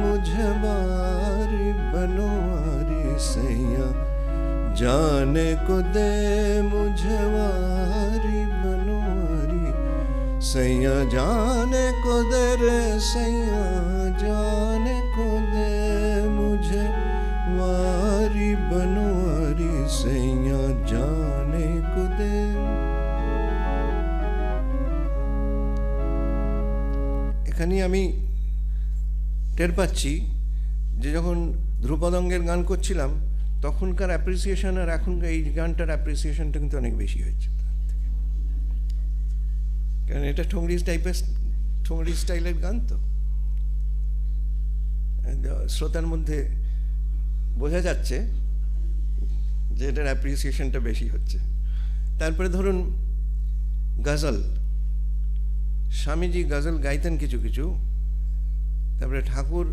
मुझे वारी बनवारी सैया जाने को दे, मुझे वारी बनवारी सैया जाने को दे रे सैया जाने को दे, मुझे वारी बनवारी सैया जाने को दे। এখানে আমি টের পাচ্ছি যে যখন ধ্রুপদঙ্গের গান করছিলাম তখনকার অ্যাপ্রিসিয়েশন আর এখনকার এই গানটার অ্যাপ্রিসিয়েশনটা কিন্তু অনেক বেশি হয়েছে, কারণ এটা ঠুংরি স্টাইলের গান, তো শ্রোতার মধ্যে বোঝা যাচ্ছে যে এটার অ্যাপ্রিসিয়েশনটা বেশি হচ্ছে। তারপরে ধরুন গজল, স্বামীজি গজল গাইতেন কিছু কিছু, তারপরে ঠাকুর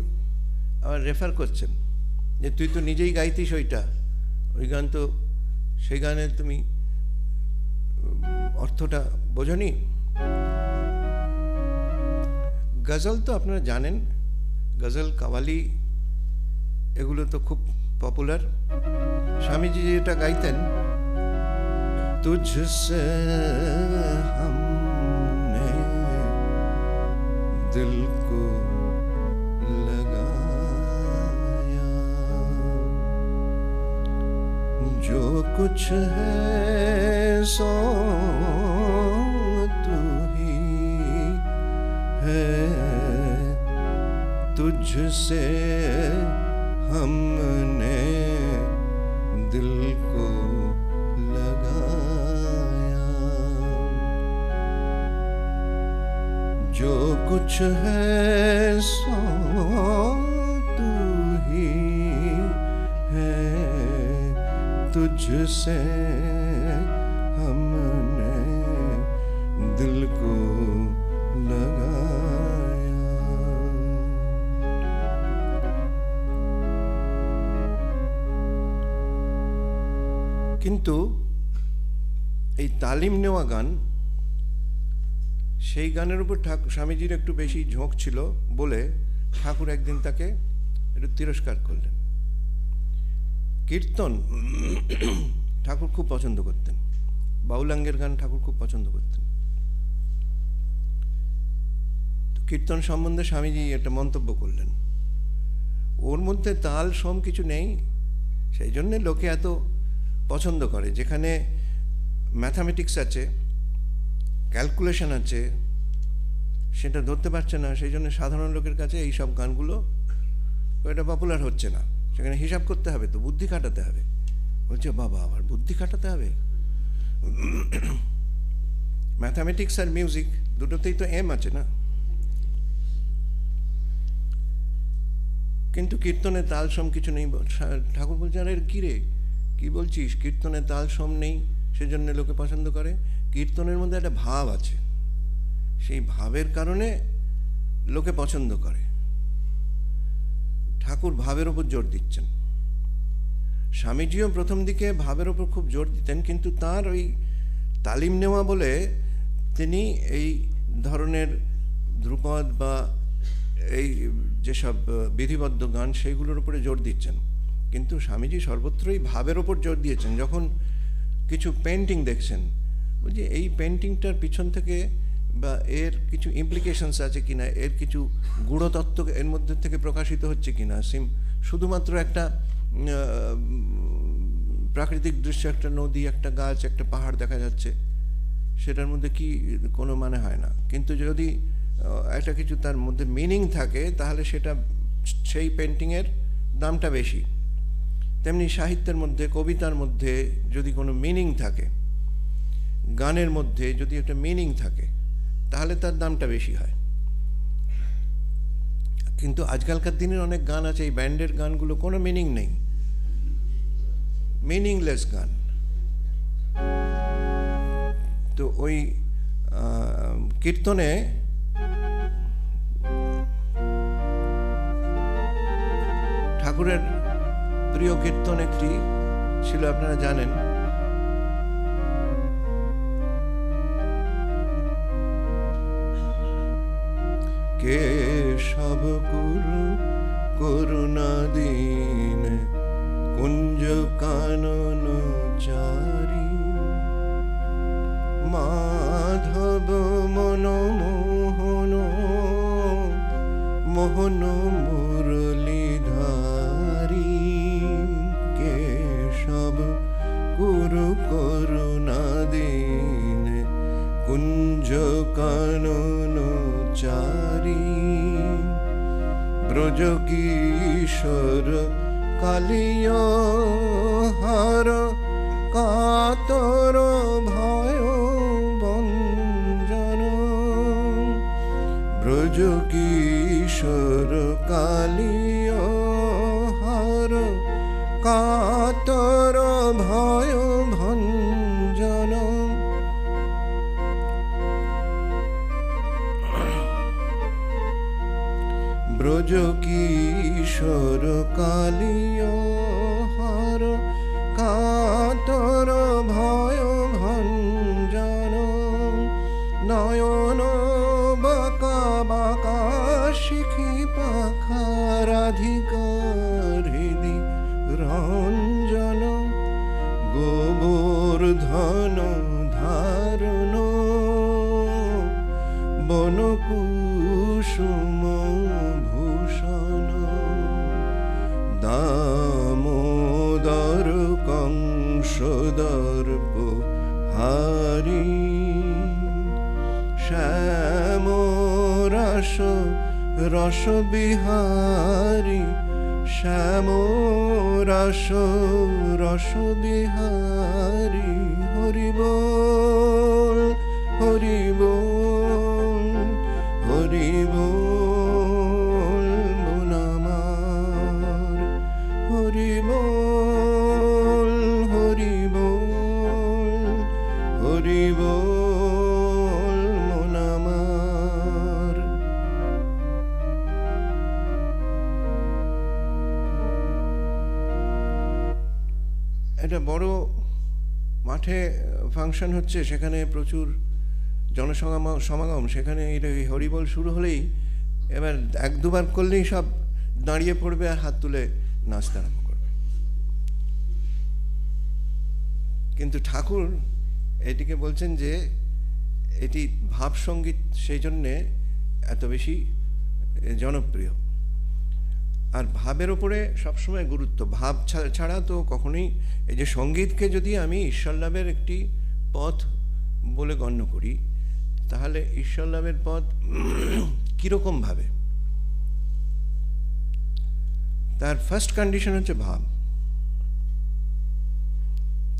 আবার রেফার করছেন যে তুই তো নিজেই গাইতিস ওইটা, ওই গান তো, সেই গানের তুমি অর্থটা বোঝনি। গজল তো আপনারা জানেন, গজল, কাওয়ালি এগুলো তো খুব পপুলার। স্বামীজি যেটা গাইতেন, তুঝসে हमने दिल को लगाया, जो कुछ है सो तू ही है, तुझसे हमने दिल को लगाया, जो कुछ है सो तू ही है, तुझसे हमने दिल को लगाया। কিন্তু এই তালিম নেওয়া গান, সেই গানের উপর স্বামীজির একটু বেশি ঝোঁক ছিল বলে ঠাকুর একদিন তাকে একটু তিরস্কার করলেন। কীর্তন ঠাকুর খুব পছন্দ করতেন, বাউলাঙ্গের গান ঠাকুর খুব পছন্দ করতেন। কীর্তন সম্বন্ধে স্বামীজি একটা মন্তব্য করলেন, ওর মধ্যে তাল সম কিছু নেই, সেই জন্যে লোকে এত পছন্দ করে। যেখানে ম্যাথামেটিক্স আছে, ক্যালকুলেশন আছে, সেটা ধরতে পারছে না, সেই জন্য সাধারণ লোকের কাছে এই সব গানগুলো এটা পপুলার হচ্ছে না। সেখানে হিসাব করতে হবে, তো বুদ্ধি খাটাতে হবে। বলছে বাবা, আবার বুদ্ধি খাটাতে হবে? ম্যাথামেটিক্স আর মিউজিক দুটোতেই তো এম আছে না। কিন্তু কীর্তনে তাল সম কিছু নেই। ঠাকুর বলছে, আরে কী রে, কী বলছিস? কীর্তনে তাল সম নেই, সেজন্য লোকে পছন্দ করে। কীর্তনের মধ্যে একটা ভাব আছে, সেই ভাবের কারণে লোকে পছন্দ করে। ঠাকুর ভাবের ওপর জোর দিচ্ছেন। স্বামীজিও প্রথম দিকে ভাবের ওপর খুব জোর দিতেন, কিন্তু তার ওই তালিম নেওয়া বলে তিনি এই ধরনের ধ্রুপদ বা এই যেসব বিধিবদ্ধ গান সেইগুলোর উপরে জোর দিচ্ছেন। কিন্তু স্বামীজি সর্বত্রই ভাবের ওপর জোর দিয়েছেন। যখন কিছু পেন্টিং দেখছেন, বলছি এই পেন্টিংটার পিছন থেকে বা এর কিছু ইমপ্লিকেশনস আছে কিনা, এর কিছু গূঢ়তত্ত্ব এর মধ্যে থেকে প্রকাশিত হচ্ছে কিনা, শুধুমাত্র একটা প্রাকৃতিক দৃশ্য, একটা নদী, একটা গাছ, একটা পাহাড় দেখা যাচ্ছে, সেটার মধ্যে কি কোনো মানে হয় না। কিন্তু যদি একটা কিছু তার মধ্যে মিনিং থাকে তাহলে সেটা সেই পেন্টিংয়ের দামটা বেশি। তেমনি সাহিত্যের মধ্যে, কবিতার মধ্যে যদি কোনো মিনিং থাকে, গানের মধ্যে যদি একটা মিনিং থাকে, তাহলে তার দামটা বেশি হয়। কিন্তু আজকালকার দিনের অনেক গান আছে, এই ব্যান্ডের গানগুলো কোনো মিনিং নেই, মিনিংলেস গান। তো ওই কীর্তনে ঠাকুরের প্রিয় কীর্তন একটি ছিল, আপনারা জানেন, কেশব গুরু করুণা দীন কুঞ্জ কানন চারি, মাধব মনমোহন মোহন মুরলীধারী, কেশব গুরু করুণা দীন কুঞ্জ কানন চারি, ব্রজ কিশোর কালিয় হার কাতর ভয় বঞ্জন, ব্রজ কিশোর কালিয় হার কাতর ভয় ভঞ্জন, ব্রজ কিশোর কালিয় হার কাতর ভয় ভঞ্জন, নয়ন বাঁকা বাঁকা শিখি পাখা রাধিকার হৃদি রঞ্জন, গোবর্ধন ধারণ বন কুসুম ভূষণ, দামোদর কংসদর্প হারি, শ্যাম রস রস বিহারি, শ্যাম রস রস বিহারি, হরি বল হরি বল হরি বল মন আমার, হরি বল হরি বল হরি বল মন আমার। একটা বড় মাঠে ফাংশন হচ্ছে, সেখানে প্রচুর জনসমাগম, সেখানে এই হরিবোল শুরু হলেই এবার এক দুবার করলেই সব দাঁড়িয়ে পড়বে আর হাত তুলে নাচতে আরম্ভ করবে। কিন্তু ঠাকুর এটিকে বলছেন যে এটি ভাব সঙ্গীত, সেই জন্যে এত বেশি জনপ্রিয়। আর ভাবের ওপরে সবসময় গুরুত্ব, ভাব ছাড়া তো কখনোই, এই যে সঙ্গীতকে যদি আমি ঈশ্বর লাভের একটি পথ বলে গণ্য করি, তাহলে ঈশ্বর লাভের পথ কীরকমভাবে? তার ফার্স্ট কন্ডিশন হচ্ছে ভাব।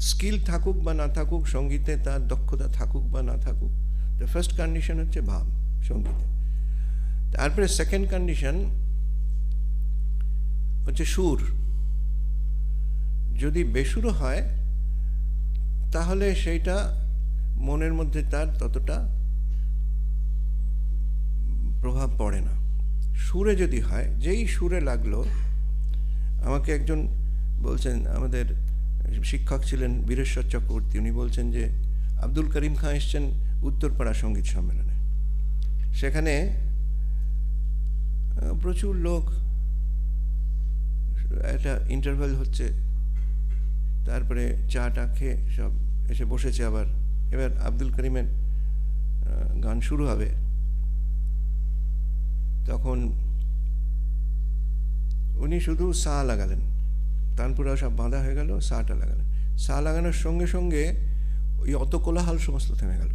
স্কিল থাকুক বা না থাকুক সঙ্গীতে, তার দক্ষতা থাকুক বা না থাকুক, দ্য ফার্স্ট কন্ডিশন হচ্ছে ভাব সঙ্গীতে। তারপরে সেকেন্ড কন্ডিশন হচ্ছে সুর। যদি বেসুরো হয় তাহলে সেইটা মনের মধ্যে তার ততটা প্রভাব পড়ে না। সুরে যদি হয়, যেই সুরে লাগলো, আমাকে একজন বলছেন, আমাদের শিক্ষক ছিলেন বীরেশ্বর চক্রবর্তী, উনি বলছেন যে আব্দুল করিম খান এসছেন উত্তরপাড়া সঙ্গীত সম্মেলনে, সেখানে প্রচুর লোক, একটা ইন্টারভেল হচ্ছে, তারপরে চাটা খেয়ে সব এসে বসেছে। আবার এবার আব্দুল করিমের গান শুরু হবে, তখন উনি শুধু সা লাগালেন, তানপুরা সব বাঁধা হয়ে গেল, সাটা লাগালেন। সা লাগানোর সঙ্গে সঙ্গে ওই অত কোলাহল সমস্ত থেমে গেল।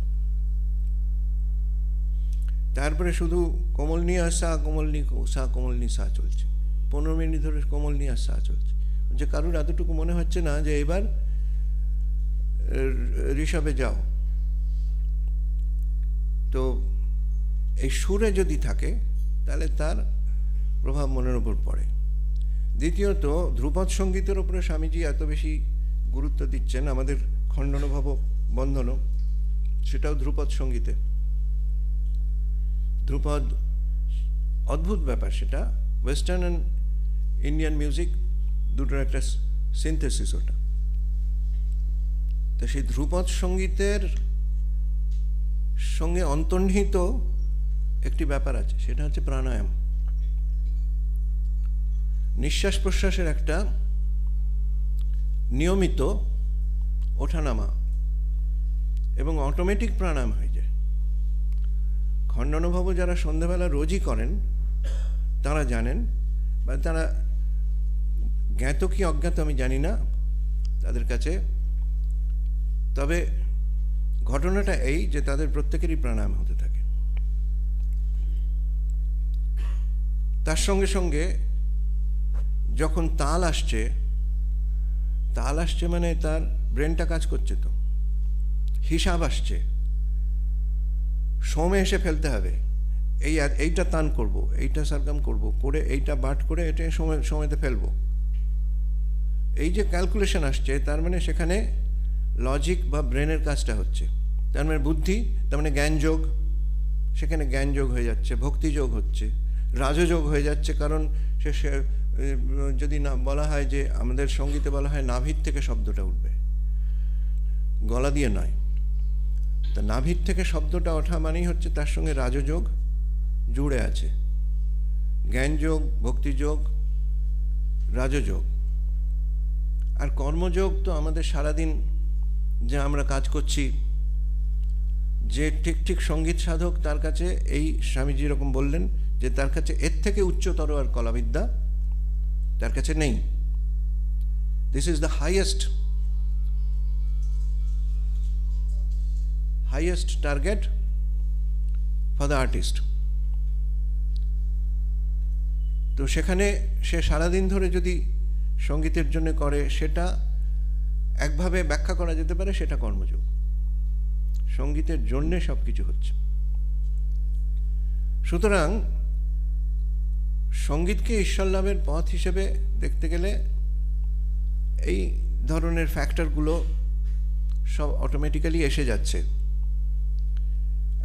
তারপরে শুধু কোমলনি আর সা, কোমলনি সা, কোমলনি সা চলছে, 15 মিনিট ধরে কোমলনি আর সা চলছে। যে কারুর এতটুকু মনে হচ্ছে না যে এবার ঋষভে যাও। তো এই সুরে যদি থাকে তাহলে তার প্রভাব মনের ওপর পড়ে। দ্বিতীয়ত, ধ্রুপদ সঙ্গীতের ওপরে স্বামীজি এত বেশি গুরুত্ব দিচ্ছেন, আমাদের খণ্ডনভব বন্ধন সেটাও ধ্রুপদ সঙ্গীতে। ধ্রুপদ অদ্ভুত ব্যাপার, সেটা ওয়েস্টার্ন অ্যান্ড ইন্ডিয়ান মিউজিক দুটোর একটা সিনথেসিস ওটা। তো সেই ধ্রুপদ সঙ্গীতের সঙ্গে অন্তর্নিহিত একটি ব্যাপার আছে, সেটা হচ্ছে প্রাণায়াম। নিঃশ্বাস প্রশ্বাসের একটা নিয়মিত ওঠানামা এবং অটোমেটিক প্রাণায়াম হয়ে যায়। খণ্ডানুভব যারা সন্ধ্যাবেলা রোজই করেন তারা জানেন, বা তারা জ্ঞাত কি অজ্ঞাত আমি জানি না তাদের কাছে, তবে ঘটনাটা এই যে তাদের প্রত্যেকেরই প্রাণায়াম হতে থাকে। তার সঙ্গে সঙ্গে যখন তাল আসছে মানে তার ব্রেনটা কাজ করছে, তো হিসাব আসছে, সময় এসে ফেলতে হবে, এইটা তান করব, এইটা সারকাম করব, করে এইটা বাট করে এটা সময়তে ফেলবো, এই যে ক্যালকুলেশন আসছে, তার মানে সেখানে লজিক বা ব্রেনের কাজটা হচ্ছে। তার মানে বুদ্ধি, তার মানে জ্ঞানযোগ, সেখানে জ্ঞানযোগ হয়ে যাচ্ছে, ভক্তিযোগ হচ্ছে, রাজযোগ হয়ে যাচ্ছে। কারণ সে যদি না বলা হয় যে আমাদের সঙ্গীতে বলা হয় নাভির থেকে শব্দটা উঠবে, গলা দিয়ে নয়। তা নাভির থেকে শব্দটা ওঠা মানেই হচ্ছে তার সঙ্গে রাজযোগ জুড়ে আছে, জ্ঞানযোগ, ভক্তিযোগ, রাজযোগ। আর কর্মযোগ তো আমাদের সারাদিন যা আমরা কাজ করছি, যে ঠিক ঠিক সঙ্গীত সাধক তার কাছে এই স্বামীজি এরকম বললেন যে তার কাছে এর থেকে উচ্চতর আর কলাবিদ্যা তার কাছে নেই। This is the highest target for the artist. তো সেখানে সে সারাদিন ধরে যদি সঙ্গীতের জন্য করে, সেটা একভাবে ব্যাখ্যা করা যেতে পারে, সেটা কর্মযোগ। সঙ্গীতের জন্যে সব কিছু হচ্ছে। সুতরাং সঙ্গীতকে ঈশ্বর লাভের পথ হিসেবে দেখতে গেলে এই ধরনের ফ্যাক্টরগুলো সব অটোমেটিক্যালি এসে যাচ্ছে।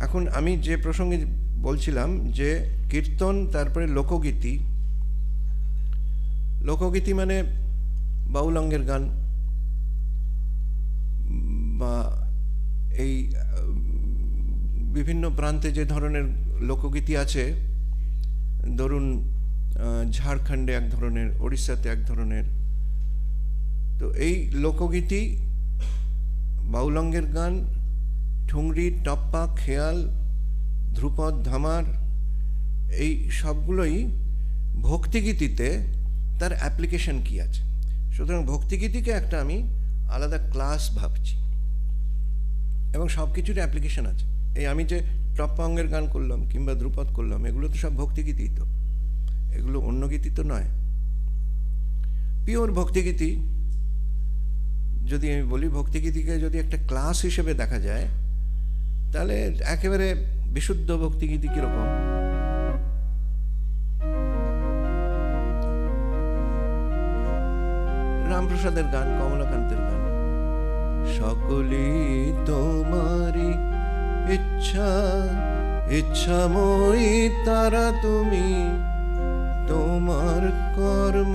এখন আমি যে প্রসঙ্গে বলছিলাম যে কীর্তন, তারপরে লোকগীতি। লোকগীতি মানে বাউলঙ্গের গান, বা এই বিভিন্ন প্রান্তে যে ধরনের লোকগীতি আছে, ধরুন ঝাড়খণ্ডে এক ধরনের, ওড়িশাতে এক ধরনের। তো এই লোকগীতি, বাউলঙ্গের গান, ঠুংরি, টপ্পা, খেয়াল, ধ্রুপদ, ধামার, এই সবগুলোই ভক্তিগীতিতে তার অ্যাপ্লিকেশন কি আছে। সুতরাং ভক্তিগীতিকে একটা আমি আলাদা ক্লাস ভাবছি, এবং সব কিছুর অ্যাপ্লিকেশন আছে। এই আমি যে টপ্পা অঙ্গের গান করলাম কিংবা ধ্রুপদ করলাম, এগুলো তো সব ভক্তিগীতি, তো এগুলো অন্য গীতি তো নয়। পিওর ভক্তিগীতি যদি আমি বলি, ভক্তিগীতিকে যদি একটা ক্লাস হিসেবে দেখা যায়, তাহলে একেবারে বিশুদ্ধ ভক্তিগীতি কিরকম? রামপ্রসাদের গান, কমলাকান্তের গান। সকলেই তোমারি ইচ্ছাময়ী তারা তুমি, তোমার কর্ম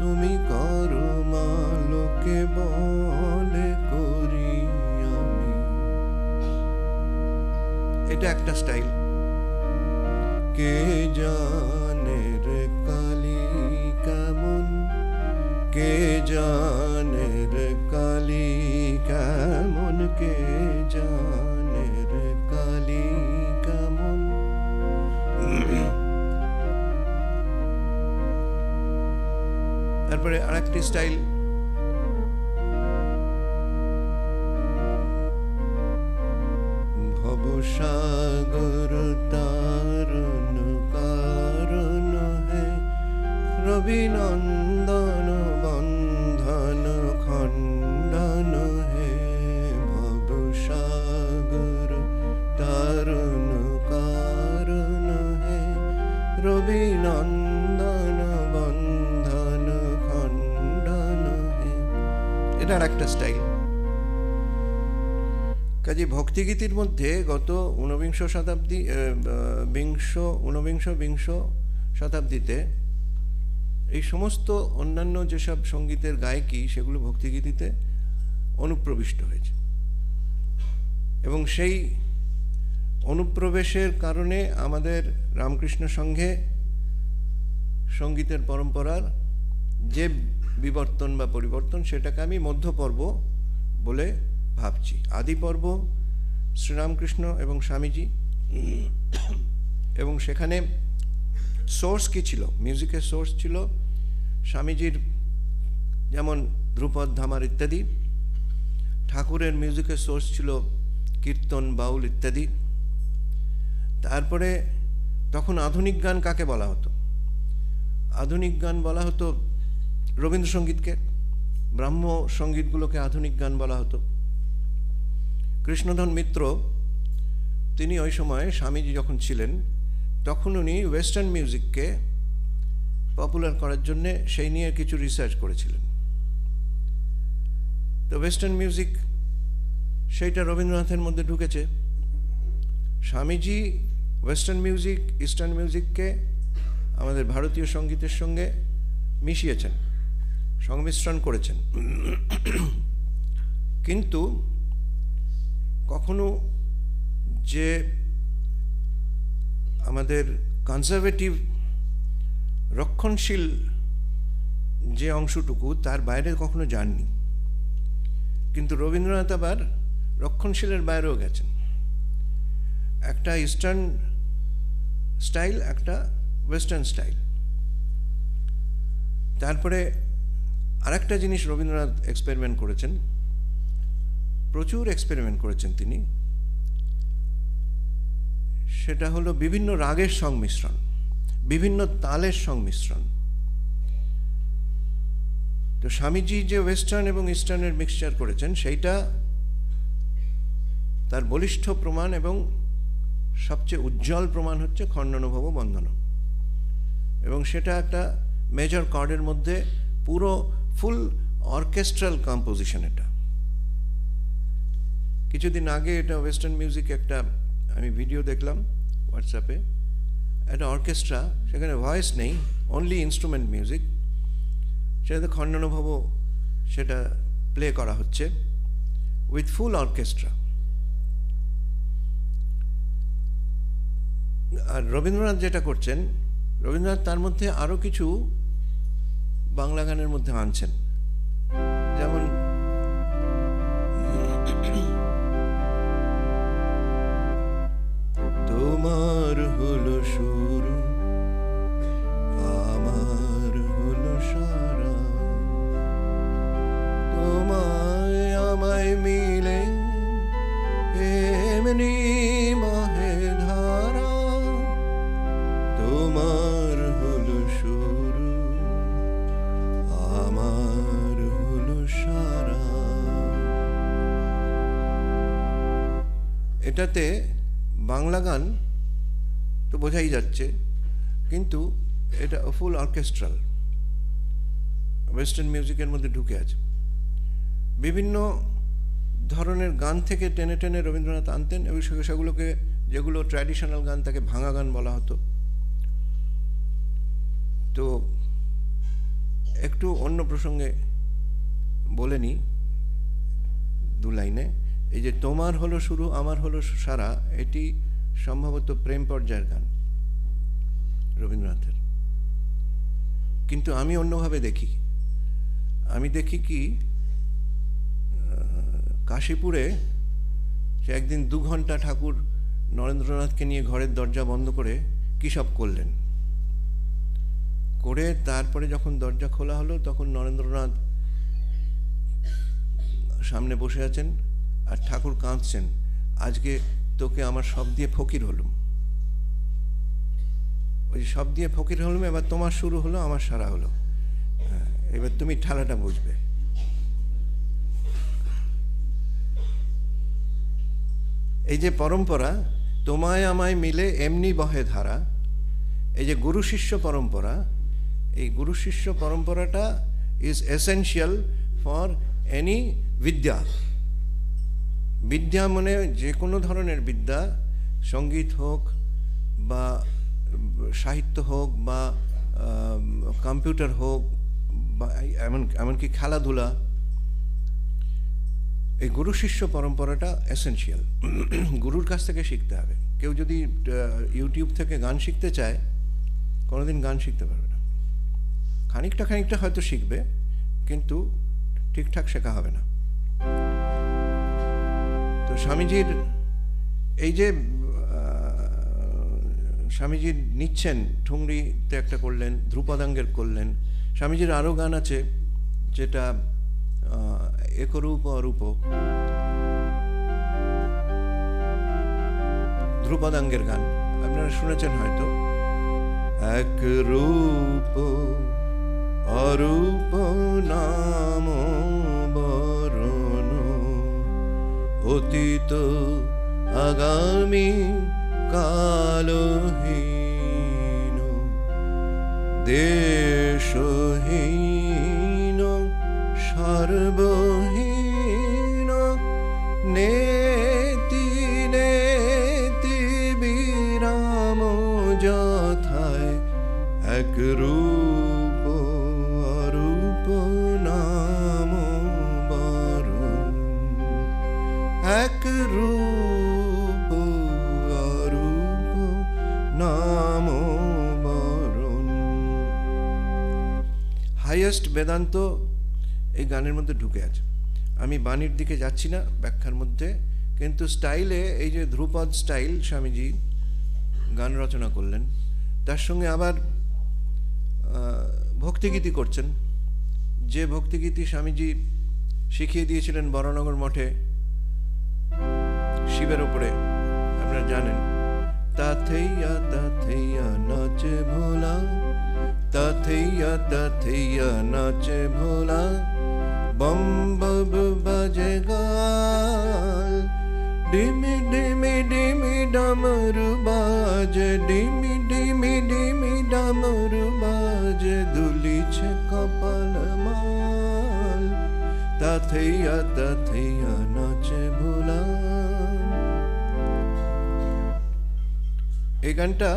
তুমি করো মা, লোকে বলে করি আমি। এটা একটা স্টাইল। কে জানে রে কালী কেমন, কে জানে রে কালী কেমন, কে জানে রে কালী তারপরে আরেকটি স্টাইল, ভবসাগর তারণ কারণ হে, রবিনন্দন বন্ধন খণ্ডন হে, ভবসাগর তারণ কারণ হে, রবিনন্দন বন্ধন খণ্ডন হে। এটা আর একটা স্টাইল। কাজে ভক্তিগীতির মধ্যে গত ঊনবিংশ শতাব্দীতে এই সমস্ত অন্যান্য যেসব সঙ্গীতের গায়কী সেগুলো ভক্তিগীতিতে অনুপ্রবিষ্ট হয়েছে, এবং সেই অনুপ্রবেশের কারণে আমাদের রামকৃষ্ণ সংঘে সঙ্গীতের পরম্পরার যে বিবর্তন বা পরিবর্তন, সেটাকে আমি মধ্যপর্ব বলে ভাবছি। আদি পর্ব শ্রীরামকৃষ্ণ এবং স্বামীজি, এবং সেখানে সোর্স কী ছিল? মিউজিকের সোর্স ছিল স্বামীজির যেমন ধ্রুপদ, ধামার ইত্যাদি। ঠাকুরের মিউজিকের সোর্স ছিল কীর্তন, বাউল ইত্যাদি। তারপরে তখন আধুনিক গান কাকে বলা হতো? আধুনিক গান বলা হতো রবীন্দ্রসঙ্গীতকে, ব্রাহ্ম সঙ্গীতগুলোকে আধুনিক গান বলা হতো। কৃষ্ণধন মিত্র, তিনি ওই সময় স্বামীজি যখন ছিলেন তখন উনি ওয়েস্টার্ন মিউজিককে পপুলার করার জন্যে সেই নিয়ে কিছু রিসার্চ করেছিলেন। তো ওয়েস্টার্ন মিউজিক সেইটা রবীন্দ্রনাথের মধ্যে ঢুকেছে। স্বামীজি ওয়েস্টার্ন মিউজিক, ইস্টার্ন মিউজিককে আমাদের ভারতীয় সঙ্গীতের সঙ্গে মিশিয়েছেন, সংমিশ্রণ করেছেন। কিন্তু কখনো যে আমাদের কনজারভেটিভ রক্ষণশীল যে অংশটুকু, তার বাইরে কখনো যাননি। কিন্তু রবীন্দ্রনাথ আবার রক্ষণশীলের বাইরেও গেছেন। একটা ইস্টার্ন স্টাইল, একটা ওয়েস্টার্ন স্টাইল। তারপরে আরেকটা জিনিস রবীন্দ্রনাথ এক্সপেরিমেন্ট করেছেন, প্রচুর এক্সপেরিমেন্ট করেছেন তিনি, সেটা হলো বিভিন্ন রাগের সংমিশ্রণ, বিভিন্ন তালের সংমিশ্রণ। তো স্বামীজি যে ওয়েস্টার্ন এবং ইস্টার্নের মিক্সচার করেছেন, সেইটা তার বলিষ্ঠ প্রমাণ এবং সবচেয়ে উজ্জ্বল প্রমাণ হচ্ছে খণ্ডনভব বন্দনম, এবং সেটা একটা মেজর কর্ডের মধ্যে পুরো ফুল অর্কেস্ট্রাল কম্পোজিশন। এটা কিছুদিন আগে এটা ওয়েস্টার্ন মিউজিক একটা আমি ভিডিও দেখলাম হোয়াটসঅ্যাপে, একটা অর্কেস্ট্রা, সেখানে ভয়েস নেই, অনলি ইনস্ট্রুমেন্ট মিউজিক, সেটাতে খণ্ডনভব সেটা প্লে করা হচ্ছে উইথ ফুল অর্কেস্ট্রা। আর রবীন্দ্রনাথ যেটা করছেন, রবীন্দ্রনাথ তার মধ্যে আরও কিছু বাংলা গানের মধ্যে আনছেন, যেমন তোমার হলো শুরু, আমার হলো সারা, তোমায় আমায় মিলে এমনি বহে ধারা, তোমার হলো শুরু, আমার হলো সারা। এটাতে বাংলা গান তো বোঝাই যাচ্ছে, কিন্তু এটা ফুল অর্কেস্ট্রাল ওয়েস্টার্ন মিউজিকের মধ্যে ঢুকে আছে। বিভিন্ন ধরনের গান থেকে টেনে টেনে রবীন্দ্রনাথ আনতেন, এবং সেগুলোকে, যেগুলো ট্র্যাডিশনাল গান, তাকে ভাঙা গান বলা হতো। তো একটু অন্য প্রসঙ্গে বলে নিই দু লাইনে। এই যে তোমার হলো শুরু, আমার হলো সারা, এটি সম্ভবত প্রেম পর্যায়ের গান রবীন্দ্রনাথের। কিন্তু আমি অন্যভাবে দেখি। আমি দেখি কি, কাশীপুরে সে একদিন 2 ঘন্টা ঠাকুর নরেন্দ্রনাথকে নিয়ে ঘরের দরজা বন্ধ করে কী সব করলেন। করে তারপরে যখন দরজা খোলা হলো তখন নরেন্দ্রনাথ সামনে বসে আছেন আর ঠাকুর কাঁদছেন, আজকে তোকে আমার সব দিয়ে ফকির হলুম, ওই সব দিয়ে ফকির হলুম, এবার তোমার শুরু হলো, আমার সারা হলো, এবার তুমি ঠেলাটা বুঝবে। এই যে পরম্পরা, তোমায় আমায় মিলে এমনি বহে ধারা, এই যে গুরু শিষ্য পরম্পরা, এই গুরু শিষ্য পরম্পরাটা ইজ এসেনশিয়াল ফর এনি বিদ্যা। বিদ্যা মানে যে কোনো ধরনের বিদ্যা, সঙ্গীত হোক বা সাহিত্য হোক বা কম্পিউটার হোক বা এমনকি খেলাধুলা, এই গুরু শিষ্য পরম্পরাটা এসেনশিয়াল। গুরুর কাছ থেকে শিখতে হবে। কেউ যদি ইউটিউব থেকে গান শিখতে চায়, কোনোদিন গান শিখতে পারবে না। খানিকটা হয়তো শিখবে, কিন্তু ঠিকঠাক শেখা হবে না। তো স্বামীজির এই যে স্বামীজি নিচ্ছেন, ঠুংরিতে একটা করলেন, ধ্রুপদাঙ্গের করলেন, স্বামীজির আরও গান আছে যেটা একরূপ অরূপ, ধ্রুপদাঙ্গের গান আপনারা শুনেছেন হয়তো। এক রূপ অরূপ নাম বরণ, অতীত আগামী কালহীন, দেশহীন সর্বহীন, নেতি নেতি বিরাম যথায়, এক রূপ অরূপ নাম বরণ, এক রূপ অরূপ নাম বরণ। হাইয়েস্ট বেদান্ত এই গানের মধ্যে ঢুকে আছে। আমি বাণীর দিকে যাচ্ছি না ব্যাখ্যার মধ্যে, কিন্তু স্টাইলে এই যে ধ্রুপদ স্টাইল স্বামীজি গান রচনা করলেন, তার সঙ্গে আবার ভক্তিগীতি করছেন, যে ভক্তিগীতি স্বামীজি শিখিয়ে দিয়েছিলেন বরানগর মঠে শিবের ওপরে, আপনারা জানেন। তাথেইয়া তাথেইয়া নাচে ভোলা, তাথেইয়া তাথেইয়া নাচে ভোলা, বম বব বাজে গাল, ডিমি ডিমি ডিমি ডমরু বাজে, ডিমি ডিমি ডিমি ডমরু বাজে, দুলিছে কপাল মাল, তাথেইয়া তাথেইয়া নাচে ভোলা। এই গানটা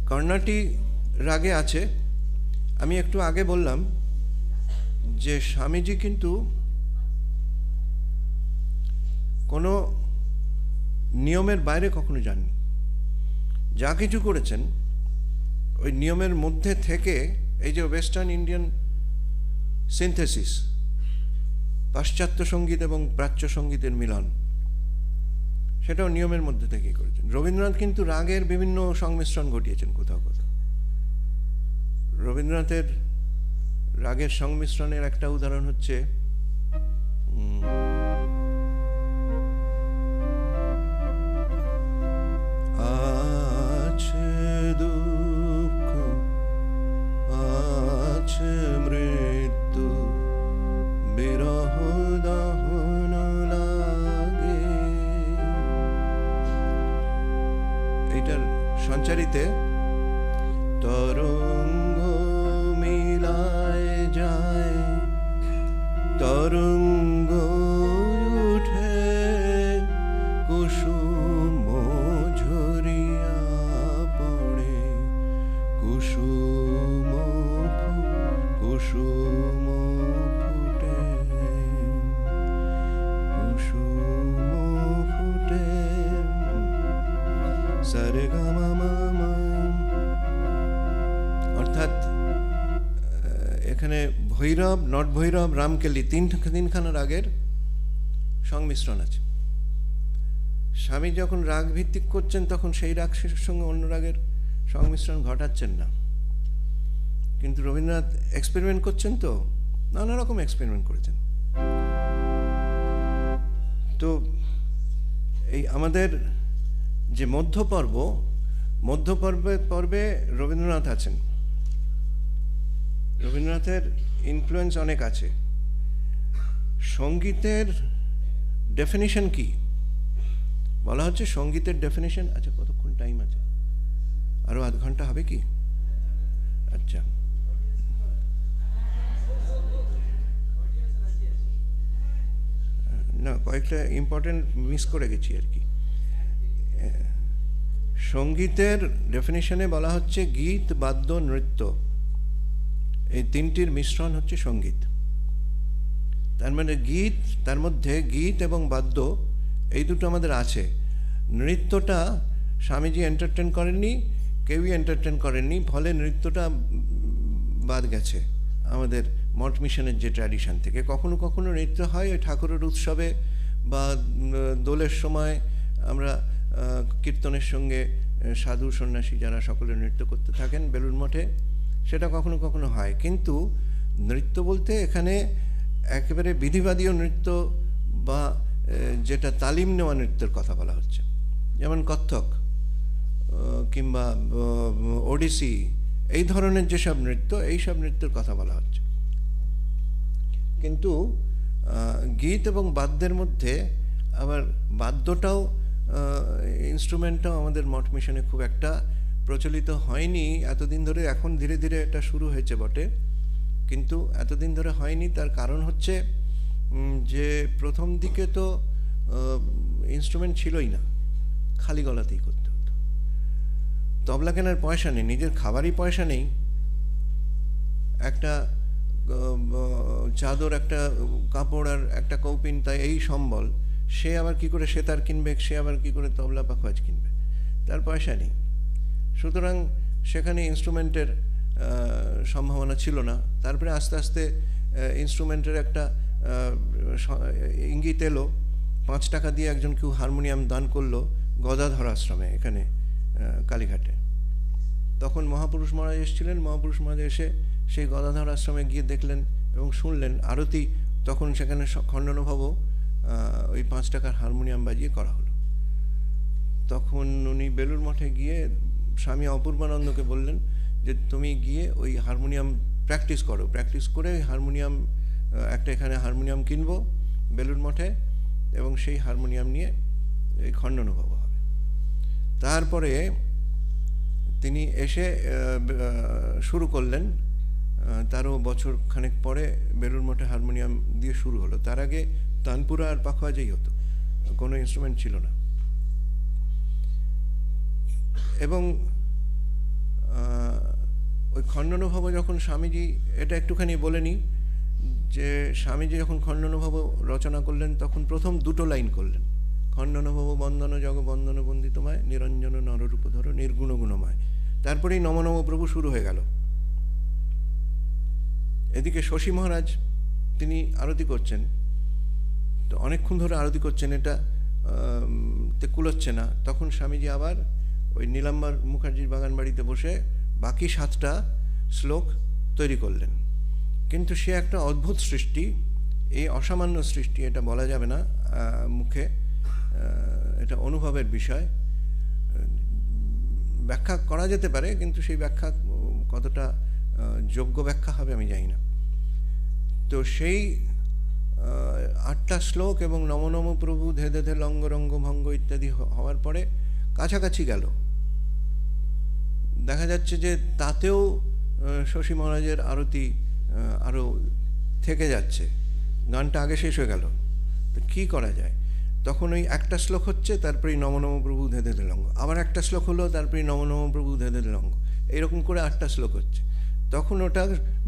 কর্ণাটিক রাগে আছে। আমি একটু আগে বললাম যে স্বামীজি কিন্তু কোনো নিয়মের বাইরে কখনো যাননি। যা কিছু করেছেন ওই নিয়মের মধ্যে থেকে, এই যে ওয়েস্টার্ন ইন্ডিয়ান সিনথেসিস, পাশ্চাত্য সঙ্গীত এবং প্রাচ্য সঙ্গীতের মিলন, সেটাও নিয়মের মধ্যে থেকেই করেছেন। রবীন্দ্রনাথ কিন্তু রাগের বিভিন্ন সংমিশ্রণ ঘটিয়েছেন কোথাও কোথাও। রবীন্দ্রনাথের রাগের সংমিশ্রণের একটা উদাহরণ হচ্ছে আছে দুঃখ, আছে মৃত্যু, বিরহ দহন লাগে। এইটার সঞ্চারিতে তরঙ্গ মিলায় যায়, তরঙ্গ উঠে কুসুম ঝরিয়া পড়ে, কুসুম কুসুম ফুটে, কুসুম ফুটে, সারেগামামা। অর্থাৎ এখানে ভৈরব, নট ভৈরব, রামকেলি তিনখানা রাগের সংমিশ্রণ আছে। স্বামী যখন রাগ ভিত্তিক করছেন তখন সেই রাগ সঙ্গে অন্য রাগের সংমিশ্রণ ঘটাচ্ছেন না। কিন্তু রবীন্দ্রনাথ এক্সপেরিমেন্ট করছেন, তো নানা রকম এক্সপেরিমেন্ট করেছেন। তো এই আমাদের যে মধ্যপর্বে রবীন্দ্রনাথ আছেন। রবীন্দ্রনাথের ইনফ্লুয়েন্স অনেক আছে। সঙ্গীতের ডেফিনিশন কি বলা হচ্ছে? সঙ্গীতের ডেফিনিশন, আচ্ছা কতক্ষণ টাইম আছে? আরো আধ ঘন্টা হবে কি? আচ্ছা, না কয়েকটা ইম্পর্টেন্ট মিস করে গেছি আর কি। সঙ্গীতের ডেফিনিশনে বলা হচ্ছে গীত, বাদ্য, নৃত্য, এই তিনটির মিশ্রণ হচ্ছে সঙ্গীত। তার মানে তার মধ্যে গীত এবং বাদ্য এই দুটো আমাদের আছে। নৃত্যটা স্বামীজি এন্টারটেন করেননি, কেউই এন্টারটেন করেননি, ফলে নৃত্যটা বাদ গেছে আমাদের মঠ মিশনের যে ট্র্যাডিশন থেকে। কখনো কখনো নৃত্য হয় ওই ঠাকুরের উৎসবে বা দোলের সময়, আমরা কীর্তনের সঙ্গে সাধু সন্ন্যাসী যারা সকলে নৃত্য করতে থাকেন বেলুড় মঠে, সেটা কখনো কখনো হয়। কিন্তু নৃত্য বলতে এখানে একেবারে বিধিবাদীয় নৃত্য বা যেটা তালিম নেওয়া নৃত্যের কথা বলা হচ্ছে, যেমন কত্থক কিংবা ওডিসি, এই ধরনের যেসব নৃত্য, এইসব নৃত্যের কথা বলা হচ্ছে। কিন্তু গীত এবং বাদ্যের মধ্যে আবার বাদ্যটাও, ইনস্ট্রুমেন্টটাও আমাদের মঠ মিশনে খুব একটা প্রচলিত হয়নি এতদিন ধরে। এখন ধীরে ধীরে এটা শুরু হয়েছে বটে, কিন্তু এতদিন ধরে হয়নি। তার কারণ হচ্ছে যে প্রথম দিকে তো ইনস্ট্রুমেন্ট ছিলই না, খালি গলাতেই করতে হতো। তবলা কেনার পয়সা নেই, নিজের খাবারই পয়সা নেই, একটা চাদর, একটা কাপড় আর একটা কৌপিন, তাই এই সম্বল। সে আবার কি করে সেতার কিনবে, সে আবার কি করে তবলা পাখোয়াজ কিনবে, তার পয়সা নেই। সুতরাং সেখানে ইনস্ট্রুমেন্টের সম্ভাবনা ছিল না। তারপরে আস্তে আস্তে ইনস্ট্রুমেন্টের একটা ইঙ্গিত এলো। 5 টাকা দিয়ে একজন কেউ হারমোনিয়াম দান করলো গদাধর আশ্রমে, এখানে কালীঘাটে। তখন মহাপুরুষ মহারাজ এসেছিলেন। মহাপুরুষ মহারাজ এসে সেই গদাধর আশ্রমে গিয়ে দেখলেন এবং শুনলেন আরতি। তখন সেখানে খণ্ডানুভবও ওই 5 টাকার হারমোনিয়াম বাজিয়ে করা হলো। তখন উনি বেলুড় মঠে গিয়ে স্বামী অপূর্বানন্দকে বললেন যে তুমি গিয়ে ওই হারমোনিয়াম প্র্যাকটিস করো, প্র্যাকটিস করে হারমোনিয়াম একটা এখানে হারমোনিয়াম কিনবো বেলুড় মঠে, এবং সেই হারমোনিয়াম নিয়ে এই খণ্ডানুভব হবে। তারপরে তিনি এসে শুরু করলেন। তারও বছর খানেক পরে বেলুড় মঠে হারমোনিয়াম দিয়ে শুরু হলো। তার আগে তানপুরা আর পাখোয়াজেই হতো, কোনো ইনস্ট্রুমেন্ট ছিল না। এবং ওই খণ্ডানুভব যখন স্বামীজি, এটা একটুখানি বলে নিই যে স্বামীজি যখন খণ্ডানুভব রচনা করলেন তখন প্রথম 2টো লাইন করলেন, খণ্ডানুভব বন্দন জগ বন্দন বন্দিতমায় নিরঞ্জন নররূপধর নির্গুণ গুণময়। তারপরেই নম নম প্রভু শুরু হয়ে গেল। এদিকে শশী মহারাজ তিনি আরতি করছেন, তো অনেকক্ষণ ধরে আরতি করছেন, এটা কুলোচ্ছে না। তখন স্বামীজি আবার ওই নীলাম্বার মুখার্জির বাগান বাড়িতে বসে বাকি 7টা শ্লোক তৈরি করলেন। কিন্তু সে একটা অদ্ভুত সৃষ্টি, এই অসামান্য সৃষ্টি, এটা বলা যাবে না মুখে, এটা অনুভবের বিষয়। ব্যাখ্যা করা যেতে পারে, কিন্তু সেই ব্যাখ্যা কতটা যোগ্য ব্যাখ্যা হবে আমি জানি না। তো সেই 8টা শ্লোক এবং নম নম প্রভু ধে ধে ধে লঙ্গ রঙ্গ ভঙ্গ ইত্যাদি হওয়ার পরে কাছাকাছি গেল। দেখা যাচ্ছে যে তাতেও শশী মহারাজের আরতি আরও থেকে যাচ্ছে, গানটা আগে শেষ হয়ে গেল। তো কী করা যায়? তখন ওই একটা শ্লোক হচ্ছে, তারপরেই নম নম প্রভু ধে ধে ধে লঙ্গ, আবার একটা শ্লোক হলো, তারপরেই নম নম প্রভু ধে ধে ধে লঙ্গ, এইরকম করে 8টা শ্লোক হচ্ছে। তখন ওটা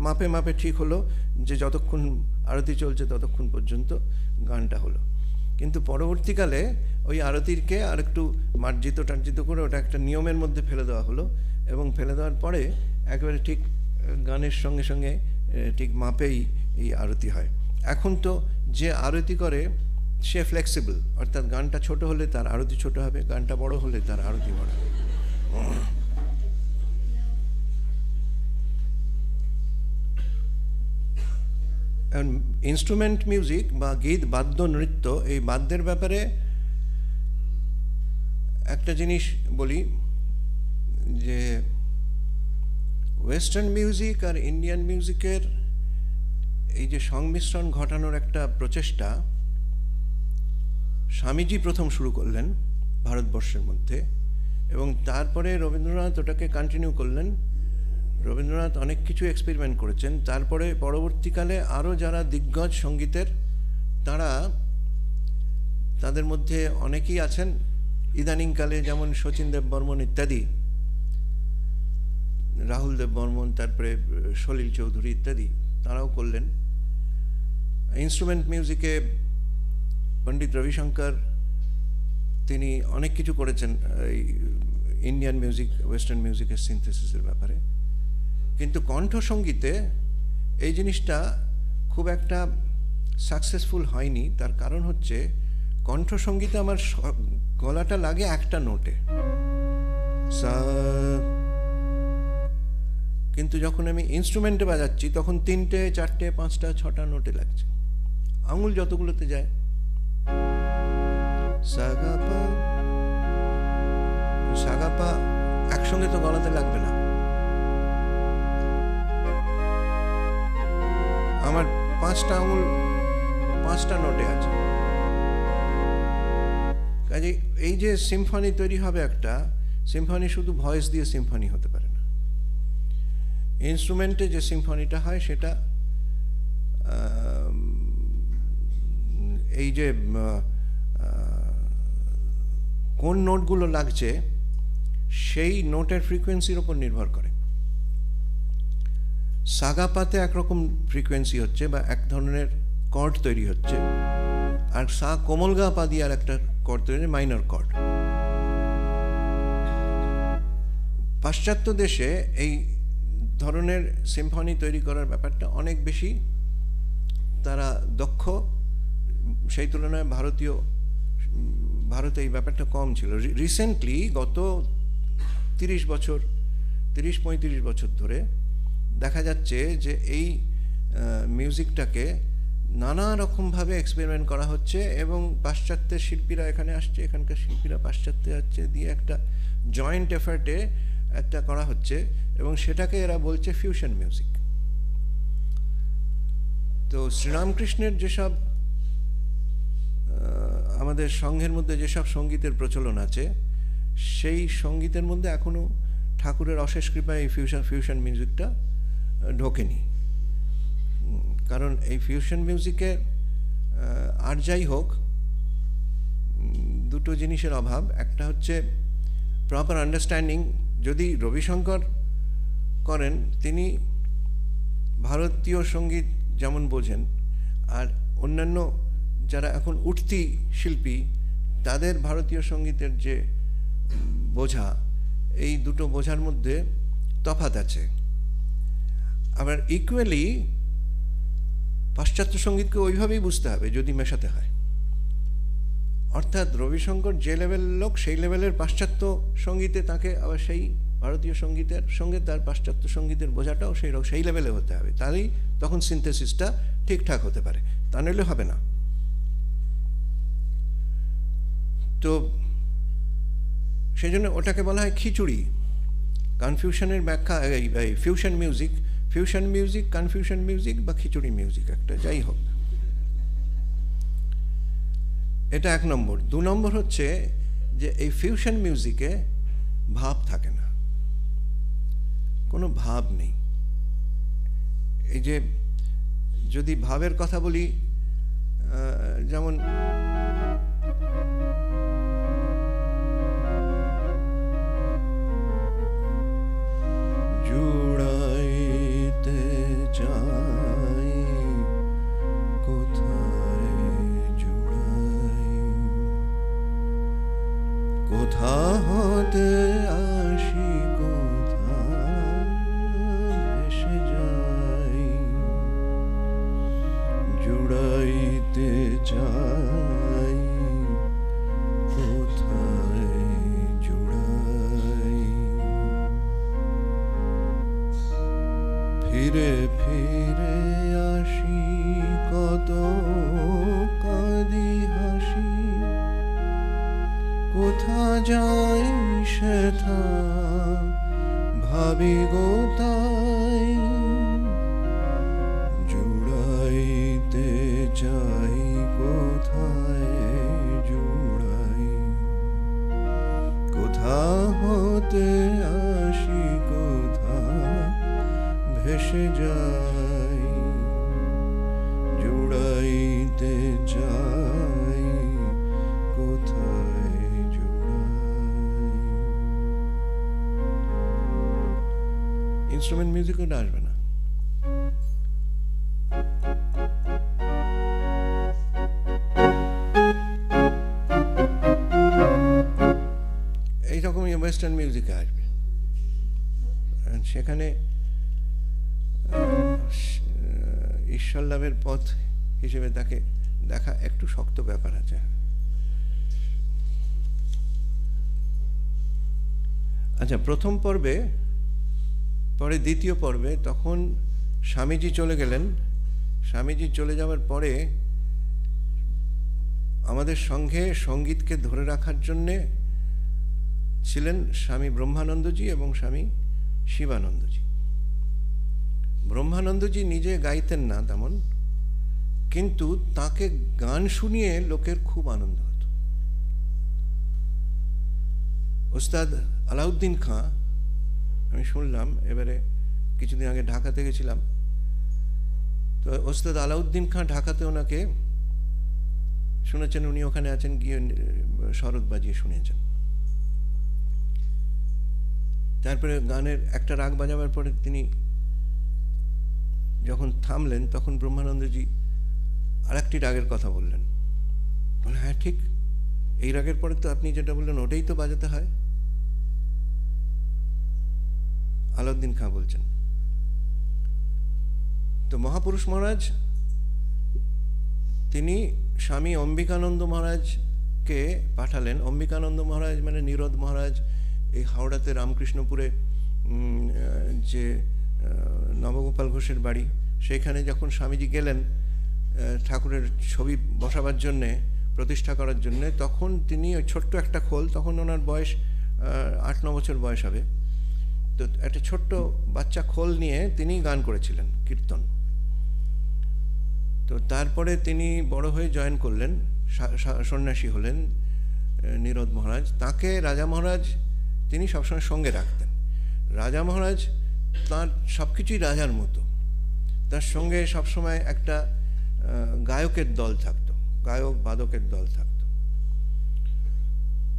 মাপে মাপে ঠিক হলো যে যতক্ষণ আরতি চলছে ততক্ষণ পর্যন্ত গানটা হলো। কিন্তু পরবর্তীকালে ওই আরতিকে আর একটু মার্জিত টার্জিত করে ওটা একটা নিয়মের মধ্যে ফেলে দেওয়া হলো, এবং ফেলে দেওয়ার পরে একেবারে ঠিক গানের সঙ্গে সঙ্গে ঠিক মাপেই এই আরতি হয়। এখন তো যে আরতি করে সে ফ্লেক্সিবল, অর্থাৎ গানটা ছোট হলে তার আরতি ছোট হবে, গানটা বড় হলে তার আরতি বড় হবে। ইনস্ট্রুমেন্ট মিউজিক বা গীত বাদ্য নৃত্য, এই বাদ্যের ব্যাপারে একটা জিনিস বলি যে ওয়েস্টার্ন মিউজিক আর ইন্ডিয়ান মিউজিকের এই যে সংমিশ্রণ ঘটানোর একটা প্রচেষ্টা স্বামীজি প্রথম শুরু করলেন ভারতবর্ষের মধ্যে, এবং তারপরে রবীন্দ্রনাথ ওটাকে কন্টিনিউ করলেন। রবীন্দ্রনাথ অনেক কিছু এক্সপেরিমেন্ট করেছেন। তারপরে পরবর্তীকালে আরও যারা দিগ্গজ সঙ্গীতের, তাদের মধ্যে অনেকেই আছেন ইদানিংকালে, যেমন শচীন দেব বর্মন ইত্যাদি, রাহুল দেব বর্মন, তারপরে সলিল চৌধুরী ইত্যাদি, তারাও করলেন। ইনস্ট্রুমেন্ট মিউজিকে পণ্ডিত রবিশঙ্কর, তিনি অনেক কিছু করেছেন এই ইন্ডিয়ান মিউজিক ওয়েস্টার্ন মিউজিকের সিনথেসিসের ব্যাপারে। কিন্তু কণ্ঠসঙ্গীতে এই জিনিসটা খুব একটা সাকসেসফুল হয়নি। তার কারণ হচ্ছে কণ্ঠসঙ্গীতে আমার গলাটা লাগে একটা নোটে, সা, কিন্তু যখন আমি ইনস্ট্রুমেন্টে বাজাচ্ছি তখন 3টে 4টে 5টা 6টা নোটে লাগছে, আঙুল যতগুলোতে যায়। সাগাপা সাগাপা একসঙ্গে তো গলাতে লাগবে না, আমার 5টা আঙুল 5টা নোটে আছে। কাজে এই যে সিম্ফনি তৈরি হবে, একটা সিম্ফনি শুধু ভয়েস দিয়ে সিম্ফনি হতে পারে না। ইনস্ট্রুমেন্টে যে সিম্ফনিটা হয় সেটা এই যে কোন নোটগুলো লাগছে সেই নোটের ফ্রিকোয়েন্সির উপর নির্ভর করে। সাগাপাতে একরকম ফ্রিকোয়েন্সি হচ্ছে বা এক ধরনের কর্ড তৈরি হচ্ছে, আর সা কোমলগা পা দিয়ে আর একটা কর্ড তৈরি, মাইনর কর্ড। পাশ্চাত্য দেশে এই ধরনের সিম্ফনি তৈরি করার ব্যাপারটা অনেক বেশি তারা দক্ষ, সেই তুলনায় ভারতে এই ব্যাপারটা কম ছিল। রিসেন্টলি গত 30-35 বছর ধরে দেখা যাচ্ছে যে এই মিউজিকটাকে নানা রকমভাবে এক্সপেরিমেন্ট করা হচ্ছে, এবং পাশ্চাত্যের শিল্পীরা এখানে আসছে, এখানকার শিল্পীরা পাশ্চাত্যে যাচ্ছে, দিয়ে একটা জয়েন্ট এফার্টে একটা করা হচ্ছে, এবং সেটাকে এরা বলছে ফিউশন মিউজিক। তো শ্রীরামকৃষ্ণের যেসব আমাদের সংঘের মধ্যে যেসব সঙ্গীতের প্রচলন আছে, সেই সঙ্গীতের মধ্যে এখনও ঠাকুরের অশেষ কৃপায় এই ফিউশন মিউজিকটা ঢোকেনি। কারণ এই ফিউশন মিউজিকে আর যাই হোক, দুটো জিনিসের অভাব। একটা হচ্ছে প্রপার আন্ডারস্ট্যান্ডিং। যদি রবিশঙ্কর করেন, তিনি ভারতীয় সঙ্গীত যেমন বোঝেন, আর অন্যান্য যারা এখন উঠতি শিল্পী, তাদের ভারতীয় সঙ্গীতের যে বোঝা, এই দুটো বোঝার মধ্যে তফাৎ আছে। আবার ইকুয়ালি পাশ্চাত্য সঙ্গীতকে ওইভাবেই বুঝতে হবে যদি মেশাতে হয়। অর্থাৎ রবিশঙ্কর যে লেভেলের লোক, সেই লেভেলের পাশ্চাত্য সঙ্গীতে তাকে আবার সেই ভারতীয় সঙ্গীতের সঙ্গে তার পাশ্চাত্য সঙ্গীতের বোঝাটাও সেই লেভেলে হতে হবে, তাহলেই তখন সিনথেসিসটা ঠিকঠাক হতে পারে, তা নইলে হবে না। তো সেই জন্য ওটাকে বলা হয় খিচুড়ি। কনফিউশনের ব্যাখ্যা এই ফিউশন মিউজিক, কনফিউশন মিউজিক বা খিচুড়ি মিউজিক, একটা যাই হোক। এটা 1 নম্বর। 2 নম্বর হচ্ছে যে এই ফিউশন মিউজিকে ভাব থাকে না, কোনো ভাব নেই। এই যে যদি ভাবের কথা বলি, যেমন জুড়াইতে চাই কোথায় জুড়াই, কোথা হতে আসি কোথা ভেসে যাই, জুড়াইতে চাই ফিরে ফিরে আসি, কত কাঁদি হাসি, কোথা যাই সেথা ভাবি গো তাই, জুড়াইতে চাই কোথায় জুড়াই, কোথা হতে আসি কোথা ভেসে যাই, জুড়াইতে চাই কোথায় জুড়াই। ইনস্ট্রুমেন্ট মিউজিকও আসবে না। এইরকমই ওয়েস্টার্ন মিউজিকে আসবে। সেখানে ঈশ্বর লাভের পথ হিসেবে তাকে দেখা একটু শক্ত ব্যাপার আছে। আচ্ছা, প্রথম পর্বে, পরে দ্বিতীয় পর্বে তখন স্বামীজি চলে গেলেন। স্বামীজি চলে যাওয়ার পরে আমাদের সঙ্গে সঙ্গীতকে ধরে রাখার জন্যে ছিলেন স্বামী ব্রহ্মানন্দজি এবং স্বামী শিবানন্দজি। ব্রহ্মানন্দজি নিজে গাইতেন না তেমন, কিন্তু তাকে গান শুনিয়ে লোকের খুব আনন্দ হতো। ওস্তাদ আলাউদ্দিন খাঁ, আমি শুনলাম, এবারে কিছুদিন আগে ঢাকাতে গেছিলাম, তো ওস্তাদ আলাউদ্দিন খাঁ ঢাকাতে ওনাকে শুনেছেন, উনি ওখানে আছেন, গিয়ে শরৎ বাজিয়ে শুনেছেন। তারপরে গানের একটা রাগ বাজাবার পরে তিনি যখন থামলেন, তখন ব্রহ্মানন্দজি আর একটি রাগের কথা বললেন। হ্যাঁ ঠিক, এই রাগের পরে তো আপনি যেটা বললেন ওটাই তো বাজাতে হয়। আলাউদ্দিন খাঁ বলছেন। তো মহাপুরুষ মহারাজ তিনি স্বামী অম্বিকানন্দ মহারাজকে পাঠালেন। অম্বিকানন্দ মহারাজ মানে নীরদ মহারাজ, এই হাওড়াতে রামকৃষ্ণপুরে যে নবগোপাল ঘোষের বাড়ি, সেইখানে যখন স্বামীজি গেলেন ঠাকুরের ছবি বসাবার জন্যে, প্রতিষ্ঠা করার জন্যে, তখন তিনি ওই ছোট্ট একটা খোল, তখন ওনার বয়স 8-9 বছর বয়স হবে, তো একটা ছোট্ট বাচ্চা খোল নিয়ে তিনি গান করেছিলেন, কীর্তন। তো তারপরে তিনি বড় হয়ে জয়েন করলেন, সন্ন্যাসী হলেন নীরদ মহারাজ। তাকে রাজা মহারাজ তিনি সবসময় সঙ্গে রাখতেন। রাজা মহারাজ তার সব কিছুই রাজার মতো, তার সঙ্গে সবসময় একটা গায়কের দল থাকতো, গায়ক বাদকের দল থাকতো।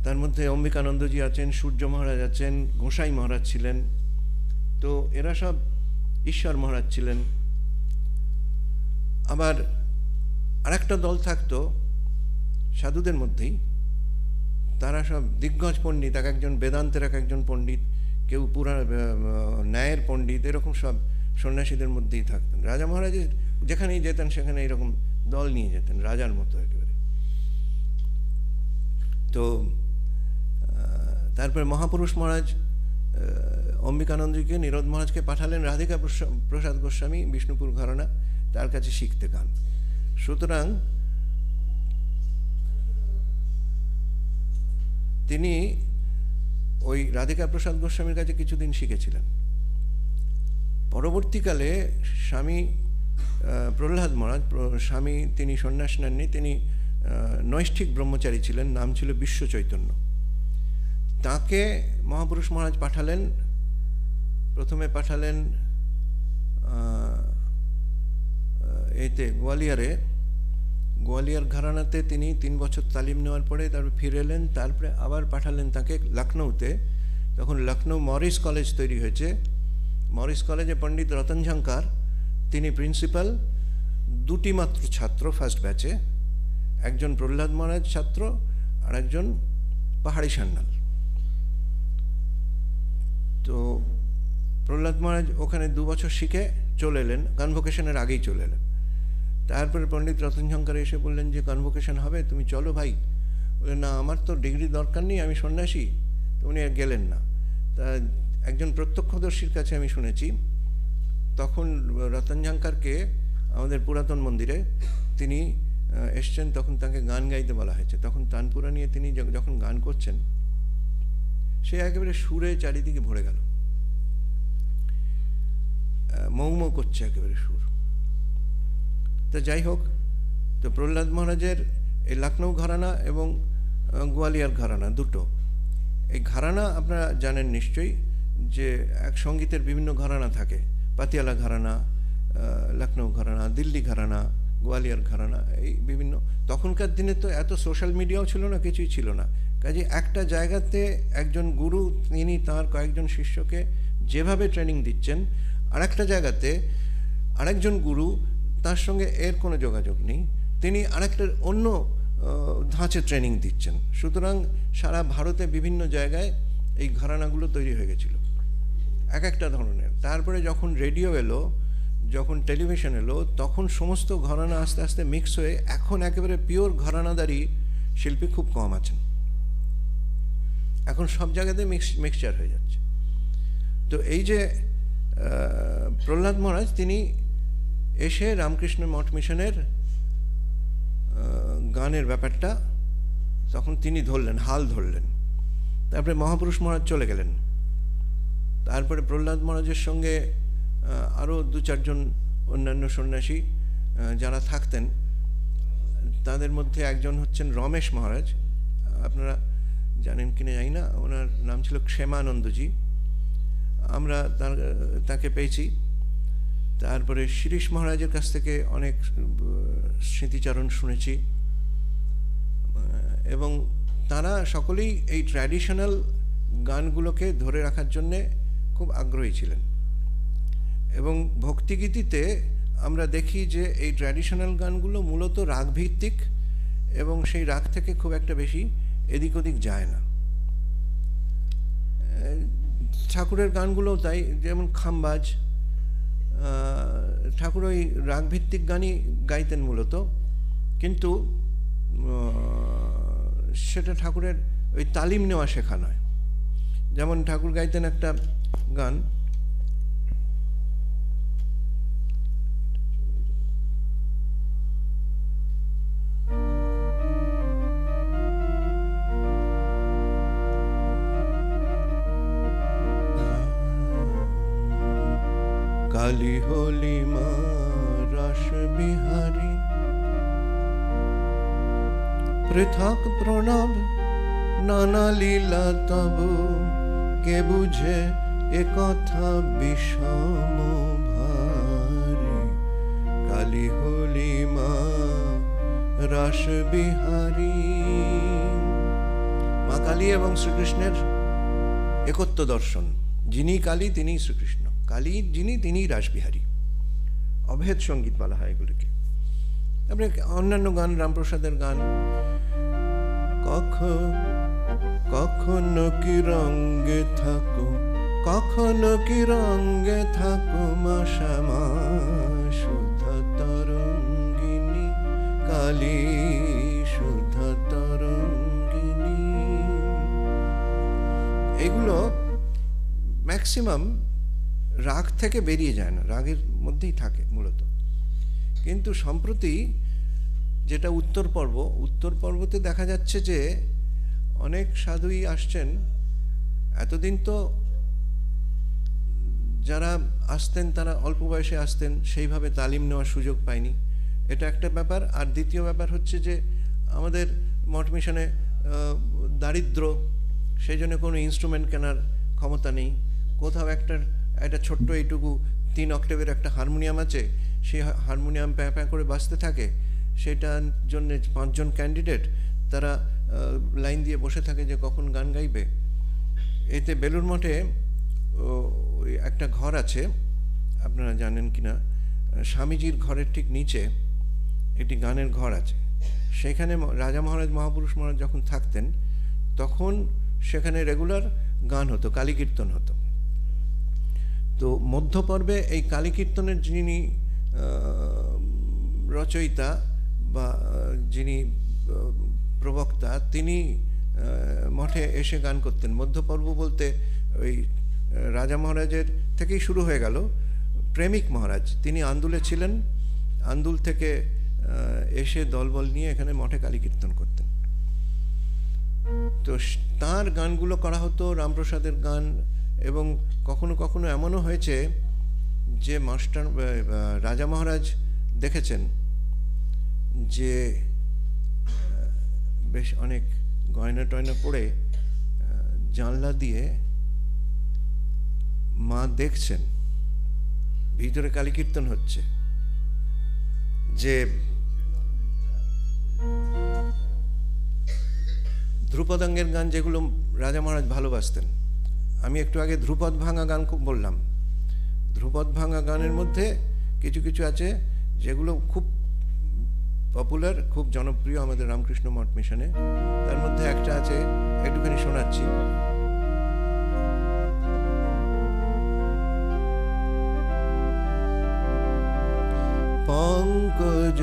তার মধ্যে অম্বিকানন্দজি আছেন, সূর্য মহারাজ আছেন, গোসাই মহারাজ ছিলেন, তো এরা সব, ঈশ্বর মহারাজ ছিলেন। আবার আরেকটা দল থাকতো সাধুদের মধ্যেই, তারা সব দিগ্গজ পণ্ডিত, এক একজন বেদান্তের, এক একজন পণ্ডিত, কেউ পুরা ন্যায়ের পণ্ডিত, এরকম সব সন্ন্যাসীদের মধ্যেই থাকতেন। রাজা মহারাজের যেখানেই যেতেন সেখানে এরকম দল নিয়ে যেতেন, রাজার মতো একেবারে। তো তারপরে মহাপুরুষ মহারাজ অম্বিকানন্দজিকে, নীরদ মহারাজকে পাঠালেন রাধিকা প্রসাদ গোস্বামী, বিষ্ণুপুর ঘরানা, তার কাছে শিখতে গান। সুতরাং তিনি ওই রাধিকা প্রসাদ গোস্বামীর কাছে কিছুদিন শিখেছিলেন। পরবর্তীকালে স্বামী প্রহ্লাদ মহারাজ, স্বামী তিনি সন্ন্যাস নেননি, তিনি নৈষ্ঠিক ব্রহ্মচারী ছিলেন, নাম ছিল বিশ্ব চৈতন্য। তাকে মহাপুরুষ মহারাজ পাঠালেন, প্রথমে পাঠালেন এতে গোয়ালিয়রে, গোয়ালিয়র ঘরানাতে তিনি 3 বছর তালিম নেওয়ার পরে তারপরে ফিরে এলেন। তারপরে আবার পাঠালেন তাকে লখনৌতে। তখন লখনৌ মরিস কলেজ তৈরি হয়েছে, মরিস কলেজে পণ্ডিত রতন ঝঙ্কার তিনি প্রিন্সিপাল, 2টি মাত্র ছাত্র ফার্স্ট ব্যাচে, একজন প্রহ্লাদ মহারাজ ছাত্র আর একজন পাহাড়ি সান্যাল। তো প্রহ্লাদ মহারাজ ওখানে 2 বছর শিখে চলে এলেন, কনভোকেশনের আগেই চলে এলেন। তারপরে পণ্ডিত রতন ঝঙ্কার এসে বললেন যে কনভোকেশন হবে, তুমি চলো ভাই। বললেন না, আমার তো ডিগ্রি দরকার নেই, আমি সন্ন্যাসী। তো উনি আর গেলেন না। তা একজন প্রত্যক্ষদর্শীর কাছে আমি শুনেছি, তখন রতনঝাঙ্কারকে আমাদের পুরাতন মন্দিরে তিনি এসছেন, তখন তাকে গান গাইতে বলা হয়েছে। তখন তানপুরা নিয়ে তিনি যখন গান করছেন, সে একেবারে সুরে চারিদিকে ভরে গেল, মৌ করছে একেবারে সুর। তো যাই হোক, তো প্রহ্লাদ মহারাজের এই লখনৌ ঘরানা এবং গোয়ালিয়র ঘরানা দুটো, এই ঘরানা আপনারা জানেন নিশ্চয়ই যে এক সঙ্গীতের বিভিন্ন ঘরানা থাকে, পাতিয়ালা ঘরানা, লখনৌ ঘরানা, দিল্লি ঘরানা, গোয়ালিয়র ঘরানা, এই বিভিন্ন। তখনকার দিনে তো এত সোশ্যাল মিডিয়াও ছিল না, কিছুই ছিল না। কাজে একটা জায়গাতে একজন গুরু তিনি তাঁর কয়েকজন শিষ্যকে যেভাবে ট্রেনিং দিচ্ছেন, আরেকটা জায়গাতে আরেকজন গুরু তার সঙ্গে এর কোনো যোগাযোগ নেই, তিনি আরেকটা অন্য ধাঁচে ট্রেনিং দিচ্ছেন। সুতরাং সারা ভারতে বিভিন্ন জায়গায় এই ঘরানাগুলো তৈরি হয়ে গেছিল এক একটা ধরনের। তারপরে যখন রেডিও এলো, যখন টেলিভিশন এলো, তখন সমস্ত ঘরানা আস্তে আস্তে মিক্স হয়ে এখন একেবারে পিওর ঘরানাদারি শিল্পী খুব কম আছেন। এখন সব জায়গাতে মিক্সচার হয়ে যাচ্ছে। তো এই যে প্রহ্লাদ মহারাজ তিনি এসে রামকৃষ্ণ মঠ মিশনের গানের ব্যাপারটা তখন তিনি ধরলেন, হাল ধরলেন। তারপরে মহাপুরুষ মহারাজ চলে গেলেন। তারপরে প্রহ্লাদ মহারাজের সঙ্গে আরও 2-4 জন অন্যান্য সন্ন্যাসী যারা থাকতেন, তাদের মধ্যে একজন হচ্ছেন রমেশ মহারাজ। আপনারা জানেন কিনা জানি না, ওনার নাম ছিল ক্ষেমানন্দজি। আমরা তাকে পেয়েছি। তারপরে শিরীষ মহারাজের কাছ থেকে অনেক স্মৃতিচারণ শুনেছি, এবং তারা সকলেই এই ট্র্যাডিশনাল গানগুলোকে ধরে রাখার জন্যে খুব আগ্রহী ছিলেন। এবং ভক্তিগীতিতে আমরা দেখি যে এই ট্র্যাডিশনাল গানগুলো মূলত রাগভিত্তিক, এবং সেই রাগ থেকে খুব একটা বেশি এদিক ওদিক যায় না। ঠাকুরের গানগুলোও তাই, যেমন খামবাজ, ঠাকুর ওই রাগভিত্তিক গানই গাইতেন মূলত, কিন্তু সেটা ঠাকুরের ওই তালিম নেওয়া শেখা নয়। যেমন ঠাকুর গাইতেন একটা গান, কালী হোলি মা রাস বিহারী, পৃথক প্রণব নানা লীলা তব, কে বুঝে এ কথা বিষম ভারী। কালী হোলি মা রাস বিহারী। মা কালী এবং শ্রীকৃষ্ণের একত্ব দর্শন, যিনি কালী তিনি শ্রীকৃষ্ণ, কালী যিনি তিনি রাসবিহারী। অভেদ সঙ্গীত বলা হয় এগুলিকে। তারপরে অন্যান্য গান, রামপ্রসাদের গান, কখনো কি রঙ্গে থাকো, কখনো কি রঙ্গে থাকো মা শ্যামা, শুদ্ধ তরঙ্গিনী কালী, শুদ্ধ তরঙ্গিনী। এগুলো ম্যাক্সিমাম রাগ থেকে বেরিয়ে যায় না, রাগের মধ্যেই থাকে মূলত। কিন্তু সম্প্রতি যেটা উত্তর পর্বতে দেখা যাচ্ছে যে অনেক সাধুই আসছেন। এতদিন তো যারা আসতেন তারা অল্প বয়সে আসতেন, সেইভাবে তালিম নেওয়ার সুযোগ পায়নি, এটা একটা ব্যাপার। আর দ্বিতীয় ব্যাপার হচ্ছে যে আমাদের মঠ মিশনে দারিদ্র, সেই জন্য কোনো ইনস্ট্রুমেন্ট কেনার ক্ষমতা নেই। কোথাও একটা ছোট্ট এইটুকু 3 অক্টেভের একটা হারমোনিয়াম আছে, সেই হারমোনিয়াম প্যাঁ প্যাঁ করে বাজতে থাকে, সেটার জন্য 5 জন ক্যান্ডিডেট তারা লাইন দিয়ে বসে থাকে যে কখন গান গাইবে। এতে বেলুড় মঠে ওই একটা ঘর আছে, আপনারা জানেন কিনা, স্বামীজির ঘরের ঠিক নিচে একটি গানের ঘর আছে। সেখানে রাজা মহারাজ, মহাপুরুষ মহারাজ যখন থাকতেন, তখন সেখানে রেগুলার গান হতো, কালী কীর্তন হতো। তো মধ্যপর্বে এই কালী কীর্তনের যিনি রচয়িতা বা যিনি প্রবক্তা, তিনি মঠে এসে গান করতেন। মধ্যপর্ব বলতে ওই রাজা মহারাজের থেকেই শুরু হয়ে গেল, প্রেমিক মহারাজ, তিনি আন্দুলে ছিলেন, আন্দুল থেকে এসে দলবল নিয়ে এখানে মঠে কালী কীর্তন করতেন। তো তার গানগুলো করা হতো, রামপ্রসাদের গান, এবং কখনো কখনো এমনও হয়েছে যে মাস্টার রাজা মহারাজ দেখেছেন যে বেশ অনেক গয়না টয়না পরে জানলা দিয়ে মা দেখছেন ভিতরে কালী কীর্তন হচ্ছে, যে ধ্রুপদাঙ্গের গান যেগুলো রাজা মহারাজ ভালোবাসতেন। আমি একটু আগে ধ্রুপদ ভাঙা গান খুব বললাম, ধ্রুপদ ভাঙা গানের মধ্যে কিছু কিছু আছে যেগুলো খুব পপুলার, খুব জনপ্রিয় আমাদের রামকৃষ্ণ মঠ মিশনে। তার মধ্যে একটা আছে, একটুখানি শোনাচ্ছি। পঙ্কজ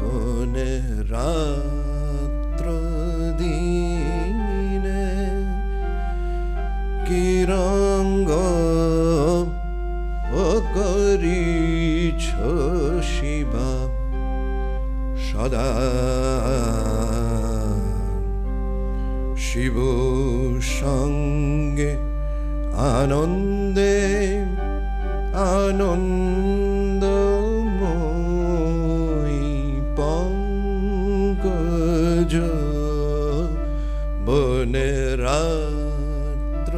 বনে রাত্র দিনে কিরঙ্গ ও করিছ শিবা সদা শিব সঙ্গে আনন্দে আনন্দময়ী পঙ্কজ বনে রাত্র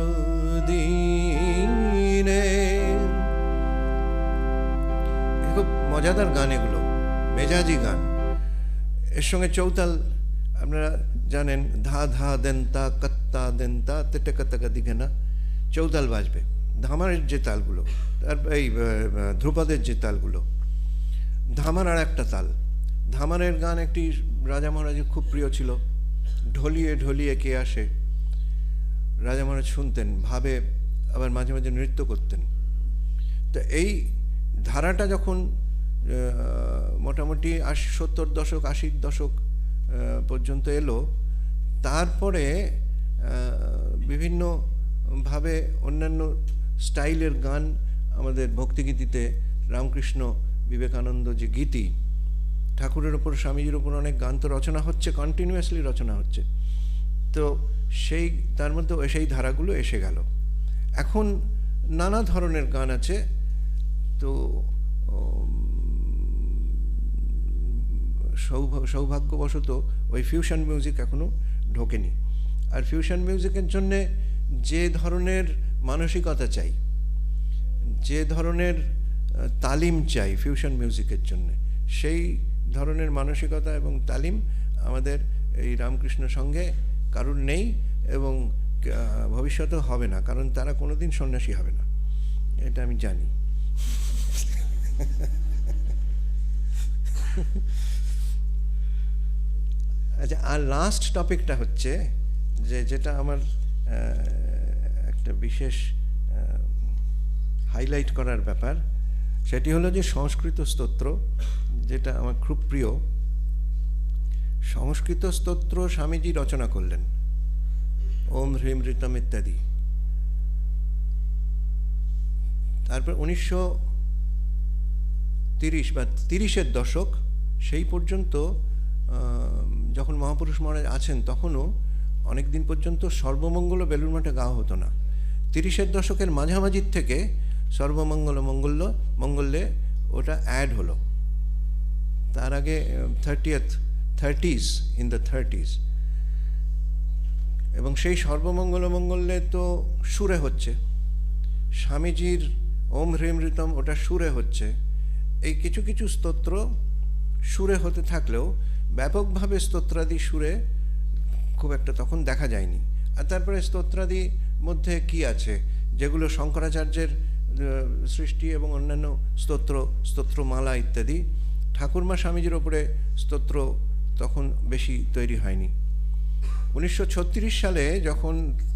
দিনে। খুব মজাদার গান এগুলো, মেজাজি গান। এর সঙ্গে চৌতাল আপনারা জানেন, ধা ধা দেনতা কত্তা দেনতা তেটে কত্তা দিঘে না, চৌতাল বাজবে। ধামারের যে তালগুলো, আর এই ধ্রুপদের যে তালগুলো, ধামার আর একটা তাল। ধামারের গান একটি রাজা মহারাজের খুব প্রিয় ছিল, ঢলিয়ে ঢলিয়ে কে আসে। রাজা মহারাজ শুনতেন, ভাবে, আবার মাঝে মাঝে নৃত্য করতেন। তো এই ধারাটা যখন মোটামুটি 70 দশক 80 দশক পর্যন্ত এলো, তারপরে বিভিন্নভাবে অন্যান্য স্টাইলের গান আমাদের ভক্তিগীতিতে, রামকৃষ্ণ বিবেকানন্দ যে গীতি, ঠাকুরের ওপর, স্বামীজির ওপর অনেক গান তো রচনা হচ্ছে, কন্টিনিউয়াসলি রচনা হচ্ছে। তো সেই তার মধ্যে সেই ধারাগুলো এসে গেল। এখন নানা ধরনের গান আছে। তো সৌভাগ্যবশত ওই ফিউশন মিউজিক এখনো ঢোকেনি। আর ফিউশন মিউজিকের জন্যে যে ধরনের মানসিকতা চাই, যে ধরনের তালিম চাই ফিউশন মিউজিকের জন্য, সেই ধরনের মানসিকতা এবং তালিম আমাদের এই রামকৃষ্ণ সঙ্গে কারুর নেই, এবং ভবিষ্যতেও হবে না, কারণ তারা কোনোদিন সন্ন্যাসী হবে না, এটা আমি জানি। আচ্ছা, আর লাস্ট টপিকটা হচ্ছে যেটা আমার একটা বিশেষ হাইলাইট করার ব্যাপার, সেটি হলো যে সংস্কৃত স্তোত্র, যেটা আমার খুব প্রিয়। সংস্কৃত স্তোত্র স্বামীজি রচনা করলেন, ওম হ্রিম ঋতম ইত্যাদি। তারপর 1930 বা 30-এর দশক, সেই পর্যন্ত যখন মহাপুরুষ মহারাজ আছেন, তখনও অনেক দিন পর্যন্ত সর্বমঙ্গল বেলুড় মঠে গাওয়া হতো না। 30-এর দশকের মাঝামাঝির থেকে সর্বমঙ্গল মঙ্গলে ওটা অ্যাড হলো। তার আগে 30s, ইন দ্য 30s। এবং সেই সর্বমঙ্গলে তো সুরে হচ্ছে, স্বামীজির ওম হ্রিম ঋতম ওটা সুরে হচ্ছে। এই কিছু কিছু স্তোত্র সুরে হতে থাকলেও ব্যাপকভাবে স্তোত্রাদি সুরে খুব একটা তখন দেখা যায়নি। আর তারপরে স্তোত্রাদি মধ্যে কি আছে, যেগুলো শঙ্করাচার্যের সৃষ্টি এবং অন্যান্য স্তোত্রমালা ইত্যাদি, ঠাকুরমা স্বামীজির ওপরে স্তোত্র তখন বেশি তৈরি হয়নি। 1936 সালে যখন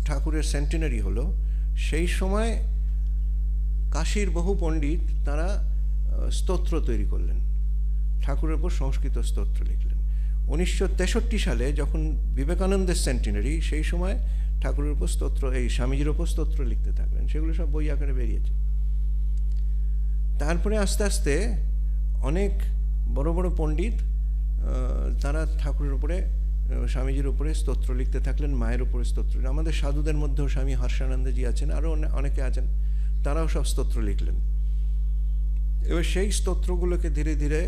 ঠাকুরের সেন্টিনারি হলো, সেই সময় কাশীর বহু পণ্ডিত তারা স্তোত্র তৈরি করলেন, ঠাকুরের ওপর সংস্কৃত স্তোত্র লিখলেন। 1963 সালে যখন বিবেকানন্দের সেন্টিনারি, সেই সময় ঠাকুরের উপর স্তোত্র, এই স্বামীজির উপর স্তোত্র লিখতে থাকলেন। সেগুলো সব বই আকারে বেরিয়েছে। তারপরে আস্তে আস্তে অনেক বড় বড় পণ্ডিত তারা ঠাকুরের উপরে, স্বামীজির উপরে স্তোত্র লিখতে থাকলেন, মায়ের উপরে স্তোত্র। আমাদের সাধুদের মধ্যেও স্বামী হর্ষানন্দজি আছেন, আরও অনেকে আছেন, তারাও সব স্তোত্র লিখলেন। এবার সেই স্তোত্রগুলোকে ধীরে ধীরে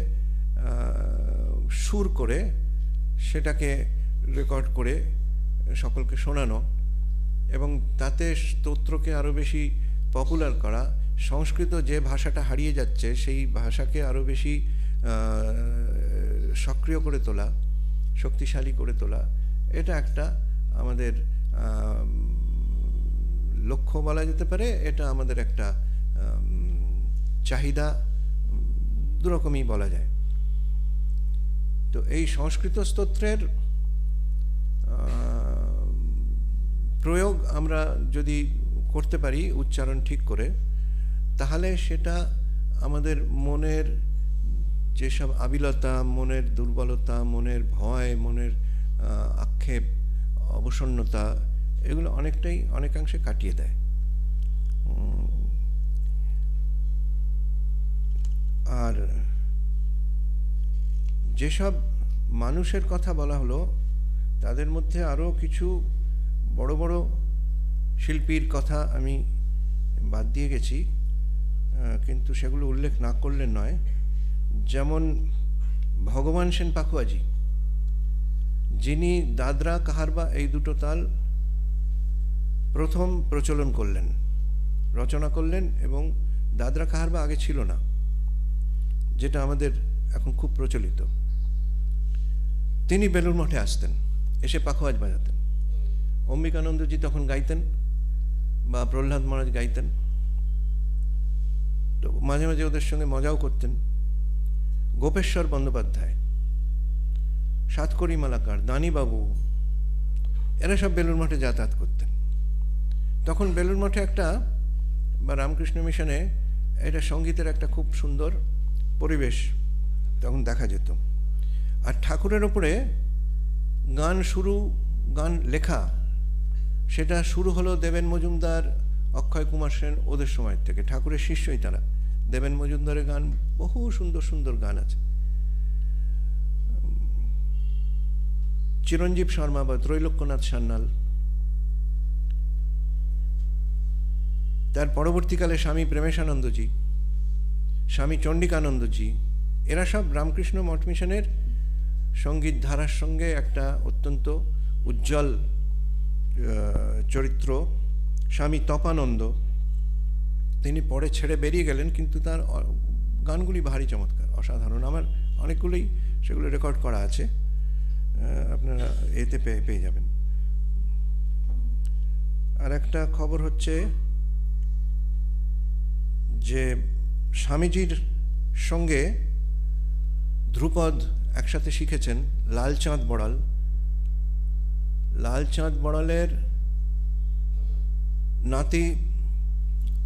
সুর করে সেটাকে রেকর্ড করে সকলকে শোনানো, এবং তাতে স্তোত্রকে আরও বেশি পপুলার করা, সংস্কৃত যে ভাষাটা হারিয়ে যাচ্ছে সেই ভাষাকে আরও বেশি সক্রিয় করে তোলা, শক্তিশালী করে তোলা, এটা একটা আমাদের লক্ষ্য বলা যেতে পারে। এটা আমাদের একটা চাহিদা, দুরকমই বলা যায়। তো এই সংস্কৃত স্তোত্রের প্রয়োগ আমরা যদি করতে পারি উচ্চারণ ঠিক করে, তাহলে সেটা আমাদের মনের যেসব আবিলতা, মনের দুর্বলতা, মনের ভয়, মনের আক্ষেপ, অবসন্নতা, এগুলো অনেকাংশে কাটিয়ে দেয়। আর যেসব মানুষের কথা বলা হলো তাদের মধ্যে আরও কিছু বড় বড় শিল্পীর কথা আমি বাদ দিয়ে গেছি, কিন্তু সেগুলো উল্লেখ না করলে নয়। যেমন ভগবান সেন পাখুয়াজি, যিনি দাদরা কাহারবা এই দুটো তাল প্রথম প্রচলন করলেন, রচনা করলেন, এবং দাদরা কাহারবা আগে ছিল না, যেটা আমাদের এখন খুব প্রচলিত। তিনি বেলুড় মঠে আসতেন, এসে পাখোয়াজ বাজাতেন। অম্বিকানন্দজি তখন গাইতেন বা প্রহ্লাদ মহারাজ গাইতেন, তো মাঝে মাঝে ওদের সঙ্গে মজাও করতেন। গোপেশ্বর বন্দ্যোপাধ্যায়, সাতকড়ি মালাকার, দানিবাবু, এরা সব বেলুড় মঠে যাতায়াত করতেন। তখন বেলুড় মঠে একটা, বা রামকৃষ্ণ মিশনে, এটা সঙ্গীতের একটা খুব সুন্দর পরিবেশ তখন দেখা যেত। আর ঠাকুরের ওপরে গান লেখা, সেটা শুরু হলো দেবেন মজুমদার, অক্ষয় কুমার সেন, ওদের সময় থেকে। ঠাকুরের শিষ্যই তারা। দেবেন মজুমদারের গান, বহু সুন্দর সুন্দর গান আছে। চিরঞ্জীব শর্মা বা ত্রৈলোক্যনাথ সান্যাল, তার পরবর্তীকালে স্বামী প্রেমেশানন্দজি, স্বামী চণ্ডিকানন্দজি, এরা সব রামকৃষ্ণ মঠ মিশনের সঙ্গীত ধারার সঙ্গে একটা অত্যন্ত উজ্জ্বল চরিত্র। স্বামী তপানন্দ, তিনি পরে ছেড়ে বেরিয়ে গেলেন, কিন্তু তার গানগুলি ভারী চমৎকার, অসাধারণ। আমার অনেকগুলোই সেগুলো রেকর্ড করা আছে, আপনারা এতে পেয়ে যাবেন। আর একটা খবর হচ্ছে যে স্বামীজির সঙ্গে ধ্রুপদ একসাথে শিখেছেন লালচাঁদ বড়াল। লালচাঁদ বড়ালের নাতি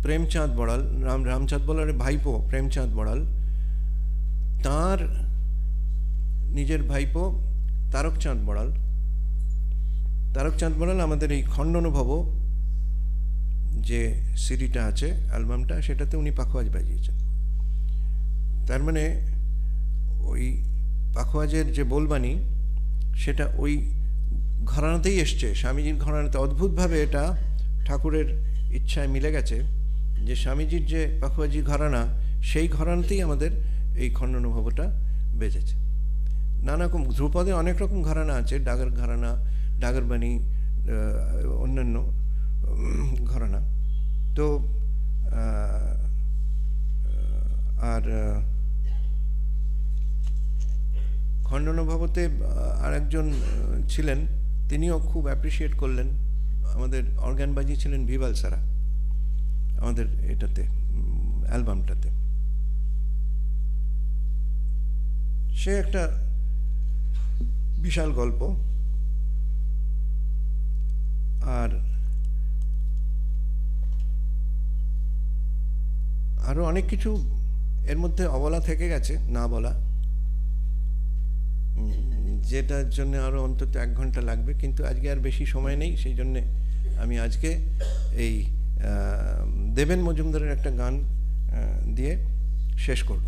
প্রেমচাঁদ বড়াল, রামচাঁদ বড়ালের ভাইপো প্রেমচাঁদ বড়াল, তার নিজের ভাইপো তারকচাঁদ বড়াল। তারকচাঁদ বড়াল আমাদের এই খণ্ডানুভব যে সিডিটা আছে, অ্যালবামটা, সেটাতে উনি পাখোয়াজ বাজিয়েছেন। তার মানে ওই পাখোয়াজের যে বোলবাণী, সেটা ওই ঘরানাতেই এসছে, স্বামীজির ঘরানাতে। অদ্ভুতভাবে এটা ঠাকুরের ইচ্ছায় মিলে গেছে যে স্বামীজির যে পাখোয়াজি ঘরানা, সেই ঘরানাতেই আমাদের এই খণ্ডানুভবটা বেজেছে। নানা রকম ধ্রুপদে অনেক রকম ঘরানা আছে, ডাগর ঘরানা, ডাগরবাণী, অন্যান্য ঘরানা। তো আর খণ্ডানুভবতে আর একজন ছিলেন, তিনিও খুব অ্যাপ্রিসিয়েট করলেন। আমাদের অর্গান বাজিয়েছিলেন ভিভাল সারা আমাদের এটাতে, অ্যালবামটাতে। সে একটা বিশাল গল্প। আর আরও অনেক কিছু এর মধ্যে অবলা থেকে গেছে, না বলা, যেটার জন্য আরও অন্তত 1 ঘন্টা লাগবে, কিন্তু আজকে আর বেশি সময় নেই। সেই জন্যে আমি আজকে এই দেবেন মজুমদারের একটা গান দিয়ে শেষ করব।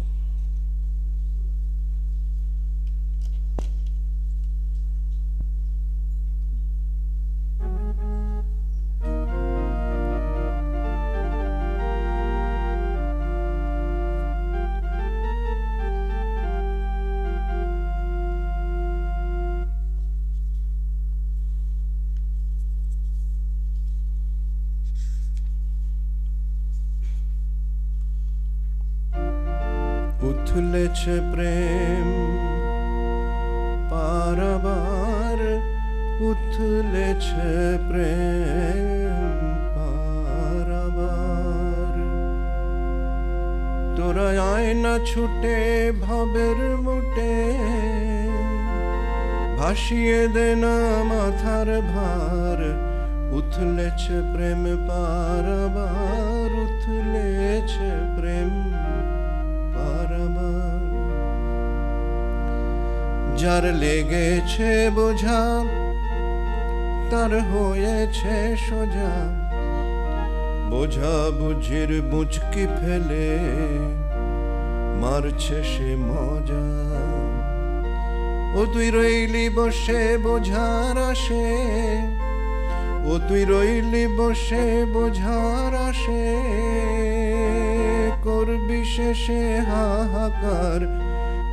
উথলেছে প্রেম পারাবার, উথলেছে প্রেম পারাবার। তোরা আয় না ছুটে ভবের মুটে, ভাসিয়ে দে না মাথার ভার। উথলেছে প্রেম পারাবার, উথলেছে প্রেম পারাবার। যার লেগেছে বোঝা তার হয়েছে সোজা, বোঝা বুঝির বুঝকি ফেলে মারছে সে মজা। ও তুই রইলি বসে বোঝার আসে, ও তুই রইলি বসে বোঝার আসে। করবি শেষে হাহাকার,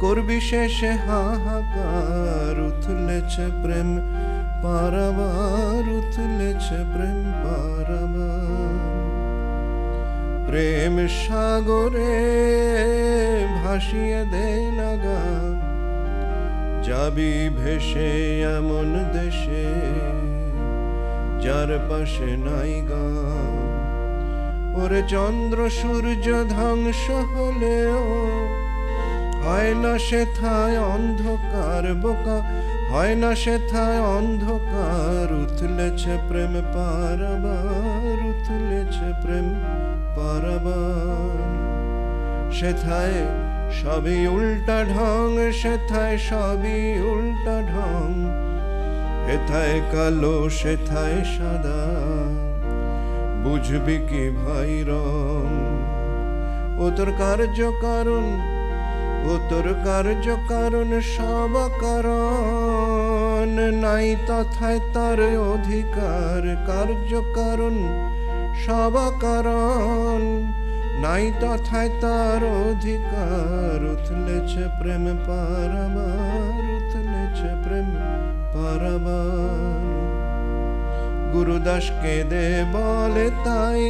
করবি শেষে হাহাকার। উথলেছে প্রেম পারাবার, উথলেছে প্রেম পারাবার। প্রেম সাগরে ভাসিয়ে দে না গান, যাবি ভেসে এমন দেশে যার পাশে নাই গান। ওরে চন্দ্র সূর্য ধ্বংস হলেও হয় না সেথায় অন্ধকার বোকা, হয় না সেথায় অন্ধকার। উথলেছে প্রেম পারাবার, উথলেছে প্রেম পারাবার। সেথায় সবই উল্টা ঢং, সেথায় সবই উল্টা ঢং। এথায় কালো সেথায় সাদা, বুঝবি কি ভাই রং। ও তোর কার্য কারণ, ও তোর কার্য কারণ সব কারণ নাই তথায় তার অধিকার। কার্য কারণ সব কারণ নাই তথায় তার অধিকার। উথলেছে প্রেম পারাবার, উথলেছে প্রেম পারাবার। গুরুদাস কেঁদে বলে তাই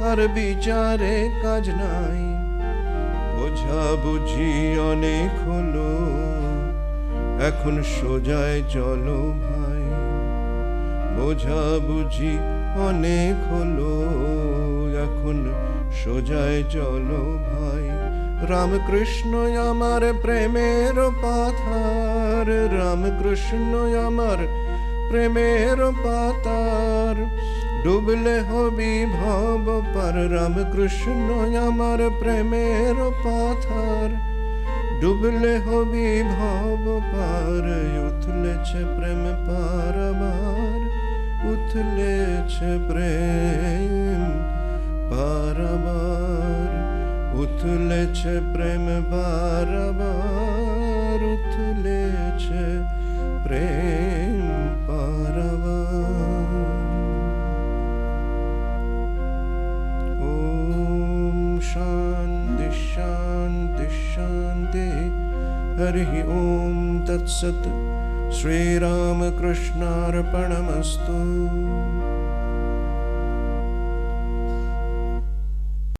আর বিচারে কাজ নাই। বোঝা বুঝি অনেক হলো, এখন সোজায় চলো ভাই। বোঝা বুঝি অনেক হলো, এখন সোজায় চলো ভাই। রামকৃষ্ণ আমার প্রেমের পাথার, রামকৃষ্ণ আমার প্রেমের পাতার। ডুবলে হবি ভব পার, রামকৃষ্ণ আমার প্রেমের পাথার। ডুবলে হবি ভব পার। উথলেছে প্রেম পারাবার, উথলেছে প্রেম পারাবার। উথলেছে প্রেম পারাবার, উথলেছে প্রেম পারাবার। ওম শান্তি শান্তি শান্তি। হরি ওম তৎসৎ। শ্রীরামকৃষ্ণার্পণমস্তু।